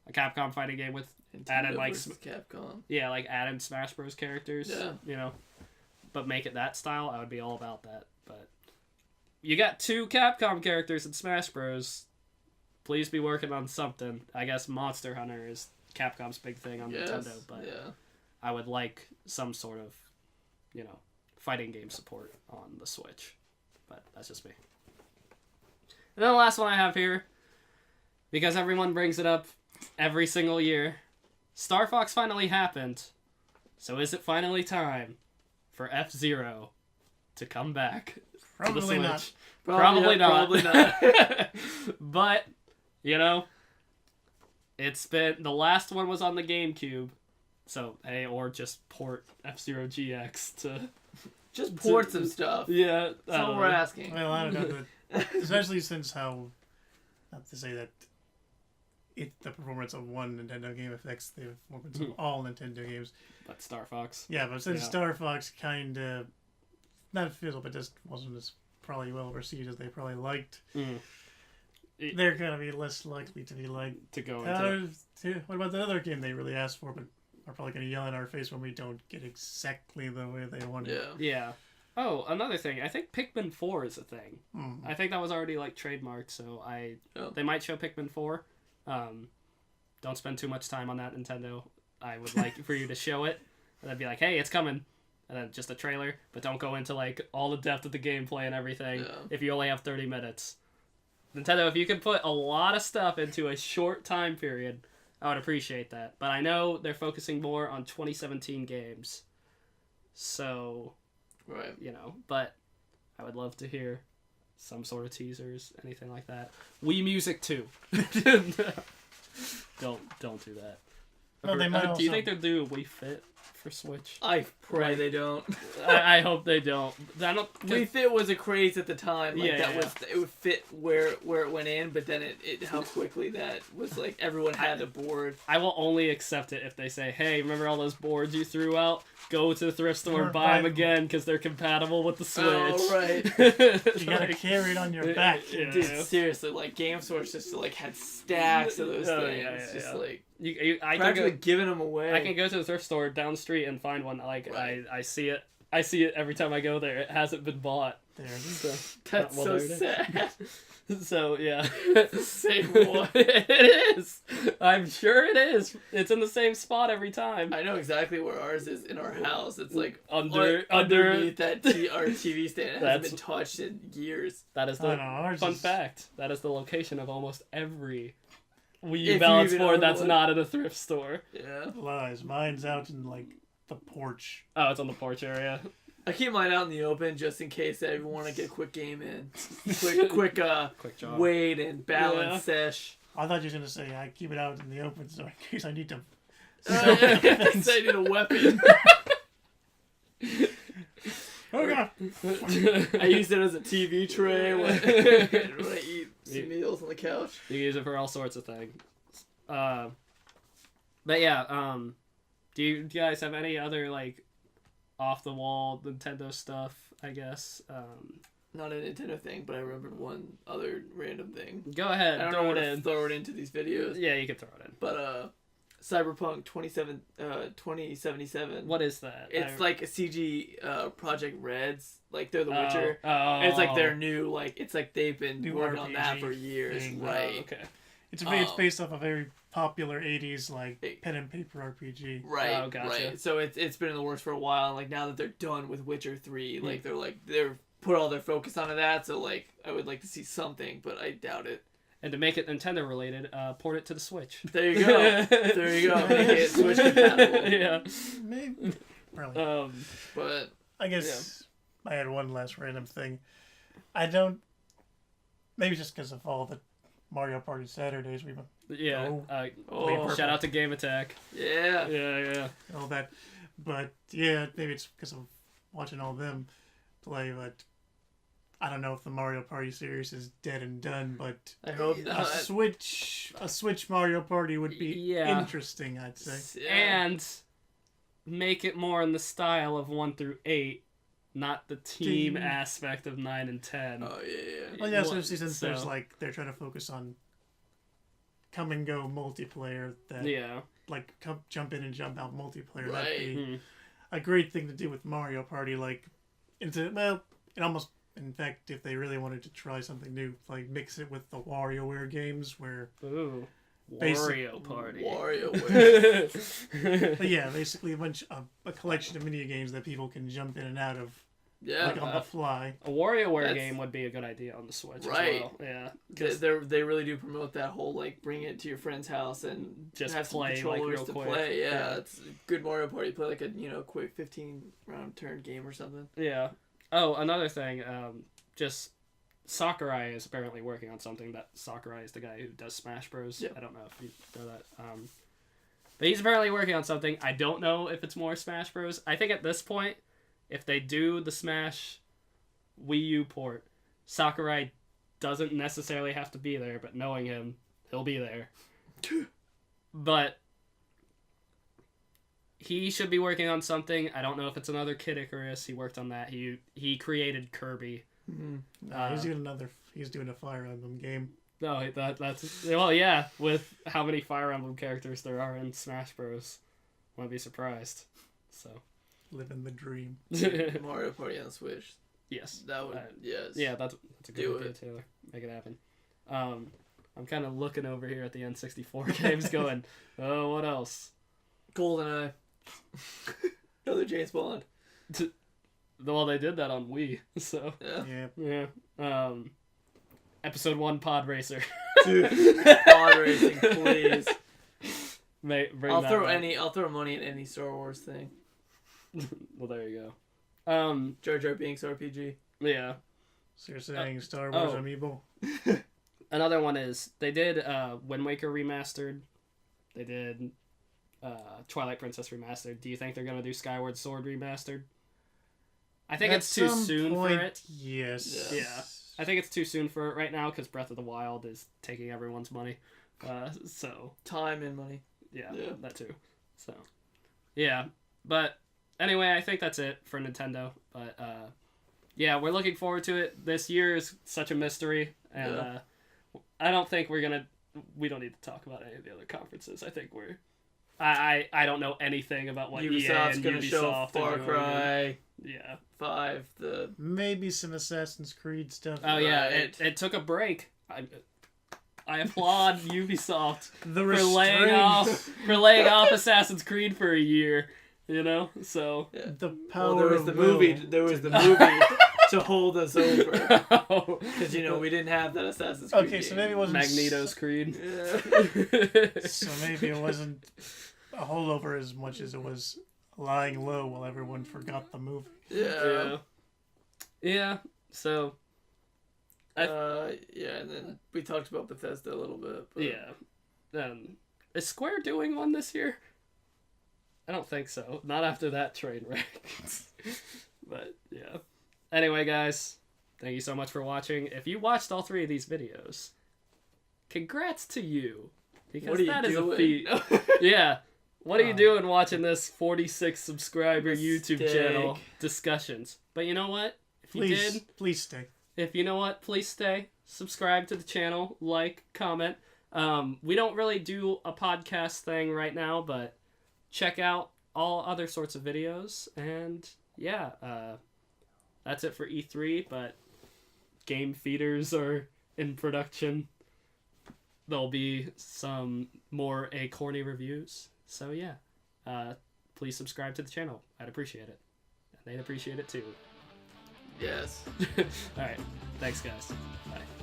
[SPEAKER 1] a Capcom fighting game with added like
[SPEAKER 2] Capcom.
[SPEAKER 1] Yeah, like added Smash Bros. Characters.
[SPEAKER 2] Yeah.
[SPEAKER 1] You know, but make it that style. I would be all about that. But you got 2 Capcom characters in Smash Bros. Please be working on something. I guess Monster Hunter is Capcom's big thing on Nintendo, but I would like some sort of, fighting game support on the Switch. But that's just me. And then the last one I have here, because everyone brings it up every single year, Star Fox finally happened. So is it finally time for F-Zero to come back to the
[SPEAKER 3] Probably
[SPEAKER 1] Switch?
[SPEAKER 3] not.
[SPEAKER 1] Probably not.
[SPEAKER 2] Probably not.
[SPEAKER 1] But, it's been... The last one was on the GameCube. So, or just port F-Zero GX to...
[SPEAKER 2] Just port some stuff.
[SPEAKER 1] Yeah.
[SPEAKER 2] That's all we're asking.
[SPEAKER 3] Well, I don't know. Especially since how... Not to say that the performance of one Nintendo game affects the performance of all Nintendo games.
[SPEAKER 1] But Star Fox.
[SPEAKER 3] Yeah, but since Star Fox kind of... Not fizzled, but just wasn't as probably well received as they probably liked. They're going to be less likely to be like...
[SPEAKER 1] To go into...
[SPEAKER 3] What about the other game they really asked for, but are probably going to yell in our face when we don't get exactly the way they want it.
[SPEAKER 1] Yeah. Oh, another thing. I think Pikmin 4 is a thing. I think that was already like trademarked, so they might show Pikmin 4. Don't spend too much time on that, Nintendo. I would like for you to show it, and then be like, hey, it's coming. And then just a trailer, but don't go into like all the depth of the gameplay and everything if you only have 30 minutes. Nintendo, if you can put a lot of stuff into a short time period, I would appreciate that. But I know they're focusing more on 2017 games. So,
[SPEAKER 2] right.
[SPEAKER 1] But I would love to hear some sort of teasers, anything like that. Wii Music too. Don't do that.
[SPEAKER 3] Well, they might
[SPEAKER 1] do you think they'll do a Wii Fit for Switch?
[SPEAKER 2] I pray they don't.
[SPEAKER 1] I hope they don't.
[SPEAKER 2] Wii Fit was a craze at the time. It would fit where it went in, but then it how quickly that was like everyone had a board.
[SPEAKER 1] I will only accept it if they say, "Hey, remember all those boards you threw out? Go to the thrift store and buy them again because they're compatible with the Switch."
[SPEAKER 2] Oh right.
[SPEAKER 3] You gotta carry it on your back.
[SPEAKER 2] Dude, seriously, like Game Source just like had stacks of those things. Like.
[SPEAKER 1] I
[SPEAKER 2] practically giving them away.
[SPEAKER 1] I can go to the thrift store down the street and find one. Like I see it. I see it every time I go there. It hasn't been bought.
[SPEAKER 3] There.
[SPEAKER 1] So,
[SPEAKER 2] that's so sad.
[SPEAKER 1] So yeah,
[SPEAKER 2] it's the same one.
[SPEAKER 1] It is. I'm sure it is. It's in the same spot every time.
[SPEAKER 2] I know exactly where ours is in our house. It's like
[SPEAKER 1] underneath
[SPEAKER 2] that our TV stand. It hasn't been touched in years.
[SPEAKER 1] That is the fun fact. That is the location of almost every Wii U balance board that's not in a thrift store.
[SPEAKER 2] Yeah.
[SPEAKER 3] Lies. Mine's out in like the porch.
[SPEAKER 1] Oh, it's on the porch area.
[SPEAKER 2] I keep mine out in the open just in case I want to get a quick game in. quick
[SPEAKER 1] job.
[SPEAKER 2] Wait and balance sesh.
[SPEAKER 3] I thought you were gonna say I keep it out in the open so in case I need to.
[SPEAKER 2] I need a weapon.
[SPEAKER 3] Oh god!
[SPEAKER 2] I use it as a TV tray when I eat some meals on the couch.
[SPEAKER 1] You use it for all sorts of things. But yeah, do you guys have any other like off the wall Nintendo stuff? I guess.
[SPEAKER 2] Not a Nintendo thing, but I remembered one other random thing.
[SPEAKER 1] Go ahead,
[SPEAKER 2] I don't know how to throw it into these videos.
[SPEAKER 1] Yeah, you can throw it in.
[SPEAKER 2] But Cyberpunk 2077.
[SPEAKER 1] What is that?
[SPEAKER 2] It's like a CG Project Red's. Like, they're The
[SPEAKER 1] Oh,
[SPEAKER 2] Witcher.
[SPEAKER 1] oh.
[SPEAKER 2] It's like their new, like, it's like they've been
[SPEAKER 3] New
[SPEAKER 2] working on that
[SPEAKER 3] RPG
[SPEAKER 2] for years.
[SPEAKER 3] thing.
[SPEAKER 2] Right.
[SPEAKER 1] Okay.
[SPEAKER 3] It's based off a very popular 80s, like, pen and paper RPG.
[SPEAKER 2] Right,
[SPEAKER 1] Oh, gotcha.
[SPEAKER 2] right. So it's been in the works for a while, and like now that they're done with Witcher 3, like they're put all their focus onto that, so like I would like to see something, but I doubt it.
[SPEAKER 1] And to make it Nintendo related, port it to the Switch.
[SPEAKER 2] There you go. There you go. Make it Switch compatible.
[SPEAKER 1] Yeah.
[SPEAKER 3] Maybe. Probably.
[SPEAKER 2] But
[SPEAKER 3] I guess I had one last random thing. I don't... Maybe just because of all the Mario Party Saturdays we've been...
[SPEAKER 1] Yeah.
[SPEAKER 2] Oh.
[SPEAKER 1] Shout out to Game Attack.
[SPEAKER 2] yeah.
[SPEAKER 1] Yeah.
[SPEAKER 3] all that. But yeah, maybe it's because of watching all them play. But I don't know if the Mario Party series is dead and done. But
[SPEAKER 2] I hope
[SPEAKER 3] a
[SPEAKER 2] not.
[SPEAKER 3] Switch Mario Party would be
[SPEAKER 1] Yeah.
[SPEAKER 3] interesting, I'd say.
[SPEAKER 2] Yeah.
[SPEAKER 1] And make it more in the style of 1 through 8, not the team aspect of 9 and 10.
[SPEAKER 2] Oh yeah.
[SPEAKER 3] Well, yeah, so since
[SPEAKER 1] So-
[SPEAKER 3] there's like they're trying to focus on come and go multiplayer, that like jump in and jump out multiplayer.
[SPEAKER 2] Right.
[SPEAKER 3] That'd be a great thing to do with Mario Party. Like, it almost. In fact, if they really wanted to try something new, like mix it with the WarioWare games, where
[SPEAKER 1] Ooh.
[SPEAKER 3] Basic-
[SPEAKER 1] Wario Party.
[SPEAKER 2] WarioWare.
[SPEAKER 3] but yeah, basically a collection of mini games that people can jump in and out of,
[SPEAKER 2] Yeah.
[SPEAKER 3] like on the fly.
[SPEAKER 1] A WarioWare
[SPEAKER 2] That's-
[SPEAKER 1] game would be a good idea on the Switch
[SPEAKER 2] Right.
[SPEAKER 1] as well. Yeah.
[SPEAKER 2] They really do promote that whole like bring it to your friend's house and
[SPEAKER 1] Just
[SPEAKER 2] have some
[SPEAKER 1] play, like,
[SPEAKER 2] controllers
[SPEAKER 1] real
[SPEAKER 2] to
[SPEAKER 1] quick.
[SPEAKER 2] play. Yeah,
[SPEAKER 1] Yeah.
[SPEAKER 2] it's a good Mario Party. Play like a quick 15-round turn game or something.
[SPEAKER 1] Yeah. Oh, another thing. Just Sakurai is apparently working on something. That Sakurai is the guy who does Smash Bros.
[SPEAKER 2] Yeah.
[SPEAKER 1] I don't know if you know that. But he's apparently working on something. I don't know if it's more Smash Bros. I think at this point, if they do the Smash Wii U port, Sakurai doesn't necessarily have to be there, but knowing him, he'll be there. But he should be working on something. I don't know if it's another Kid Icarus. He worked on that. He created Kirby.
[SPEAKER 3] No, he's doing a Fire Emblem game.
[SPEAKER 1] No, that's well, yeah. With how many Fire Emblem characters there are in Smash Bros, won't be surprised. So,
[SPEAKER 3] Living the dream.
[SPEAKER 2] Mario Party on the Switch.
[SPEAKER 1] yes,
[SPEAKER 2] That would yes.
[SPEAKER 1] yeah, that's a
[SPEAKER 2] Do
[SPEAKER 1] good idea,
[SPEAKER 2] it.
[SPEAKER 1] Taylor. Make it happen. I'm kind of looking over here at the N64 games, going, oh, what else?
[SPEAKER 2] GoldenEye. Another James Bond.
[SPEAKER 1] Well, they did that on Wii, so
[SPEAKER 2] Yeah.
[SPEAKER 3] Yeah.
[SPEAKER 1] yeah. Episode 1 Pod Racer.
[SPEAKER 2] Dude, pod racing, please.
[SPEAKER 1] Bring
[SPEAKER 2] I'll
[SPEAKER 1] that
[SPEAKER 2] throw
[SPEAKER 1] back.
[SPEAKER 2] I'll throw money at any Star Wars thing.
[SPEAKER 1] Well, there you go.
[SPEAKER 2] Jar Jar Binks RPG.
[SPEAKER 1] Yeah.
[SPEAKER 3] So you're saying Star Wars
[SPEAKER 1] oh.
[SPEAKER 3] Amiibo?
[SPEAKER 1] Another one is they did Wind Waker remastered. They did Twilight Princess remastered. Do you think they're gonna do Skyward Sword remastered? I think
[SPEAKER 3] At
[SPEAKER 1] it's too
[SPEAKER 3] some
[SPEAKER 1] soon
[SPEAKER 3] point,
[SPEAKER 1] for it.
[SPEAKER 3] Yes.
[SPEAKER 1] Yeah. I think it's too soon for it right now because Breath of the Wild is taking everyone's money. So
[SPEAKER 2] Time and money.
[SPEAKER 1] yeah,
[SPEAKER 2] Yeah.
[SPEAKER 1] that too. So yeah, but anyway, I think that's it for Nintendo. But yeah, we're looking forward to it. This year is such a mystery, and I don't think we don't need to talk about any of the other conferences. I think I don't know anything about what EA
[SPEAKER 2] Ubisoft's
[SPEAKER 1] and
[SPEAKER 2] gonna
[SPEAKER 1] Ubisoft
[SPEAKER 2] show
[SPEAKER 1] are
[SPEAKER 2] Far
[SPEAKER 1] doing.
[SPEAKER 2] Cry
[SPEAKER 1] Yeah.
[SPEAKER 2] 5. The
[SPEAKER 3] Maybe some Assassin's Creed stuff.
[SPEAKER 1] Oh yeah,
[SPEAKER 2] Right.
[SPEAKER 1] it took a break. I applaud Ubisoft
[SPEAKER 3] The
[SPEAKER 1] for laying off Assassin's Creed for a year. You know, so
[SPEAKER 3] The power
[SPEAKER 2] there was
[SPEAKER 3] of
[SPEAKER 2] the
[SPEAKER 3] will.
[SPEAKER 2] movie. There was the movie to hold us over
[SPEAKER 1] Oh,
[SPEAKER 2] because we didn't have that Assassin's Creed.
[SPEAKER 3] Okay, so
[SPEAKER 2] game.
[SPEAKER 3] maybe it wasn't
[SPEAKER 1] Magneto's Creed.
[SPEAKER 2] Yeah.
[SPEAKER 3] So maybe it wasn't a holdover as much as it was lying low while everyone forgot the movie.
[SPEAKER 2] Yeah.
[SPEAKER 1] Yeah. So
[SPEAKER 2] Yeah, and then we talked about Bethesda a little bit. But
[SPEAKER 1] yeah. Is Square doing one this year? I don't think so. Not after that train wreck. But yeah. Anyway, guys, thank you so much for watching. If you watched all 3 of these videos, congrats to you. Because
[SPEAKER 2] What are you
[SPEAKER 1] that is a
[SPEAKER 2] doing?
[SPEAKER 1] feat. Yeah. What are you doing watching this 46 subscriber YouTube
[SPEAKER 2] Mistake.
[SPEAKER 1] channel discussions? But you know what? If you did,
[SPEAKER 3] Please stay.
[SPEAKER 1] if you know what, please stay. Subscribe to the channel, like, comment. We don't really do a podcast thing right now, but check out all other sorts of videos. And yeah, that's it for E3, but game feeders are in production. There'll be some more Acorny reviews. So yeah, please subscribe to the channel. I'd appreciate it. And they'd appreciate it too.
[SPEAKER 2] Yes.
[SPEAKER 1] Alright, thanks guys. Bye.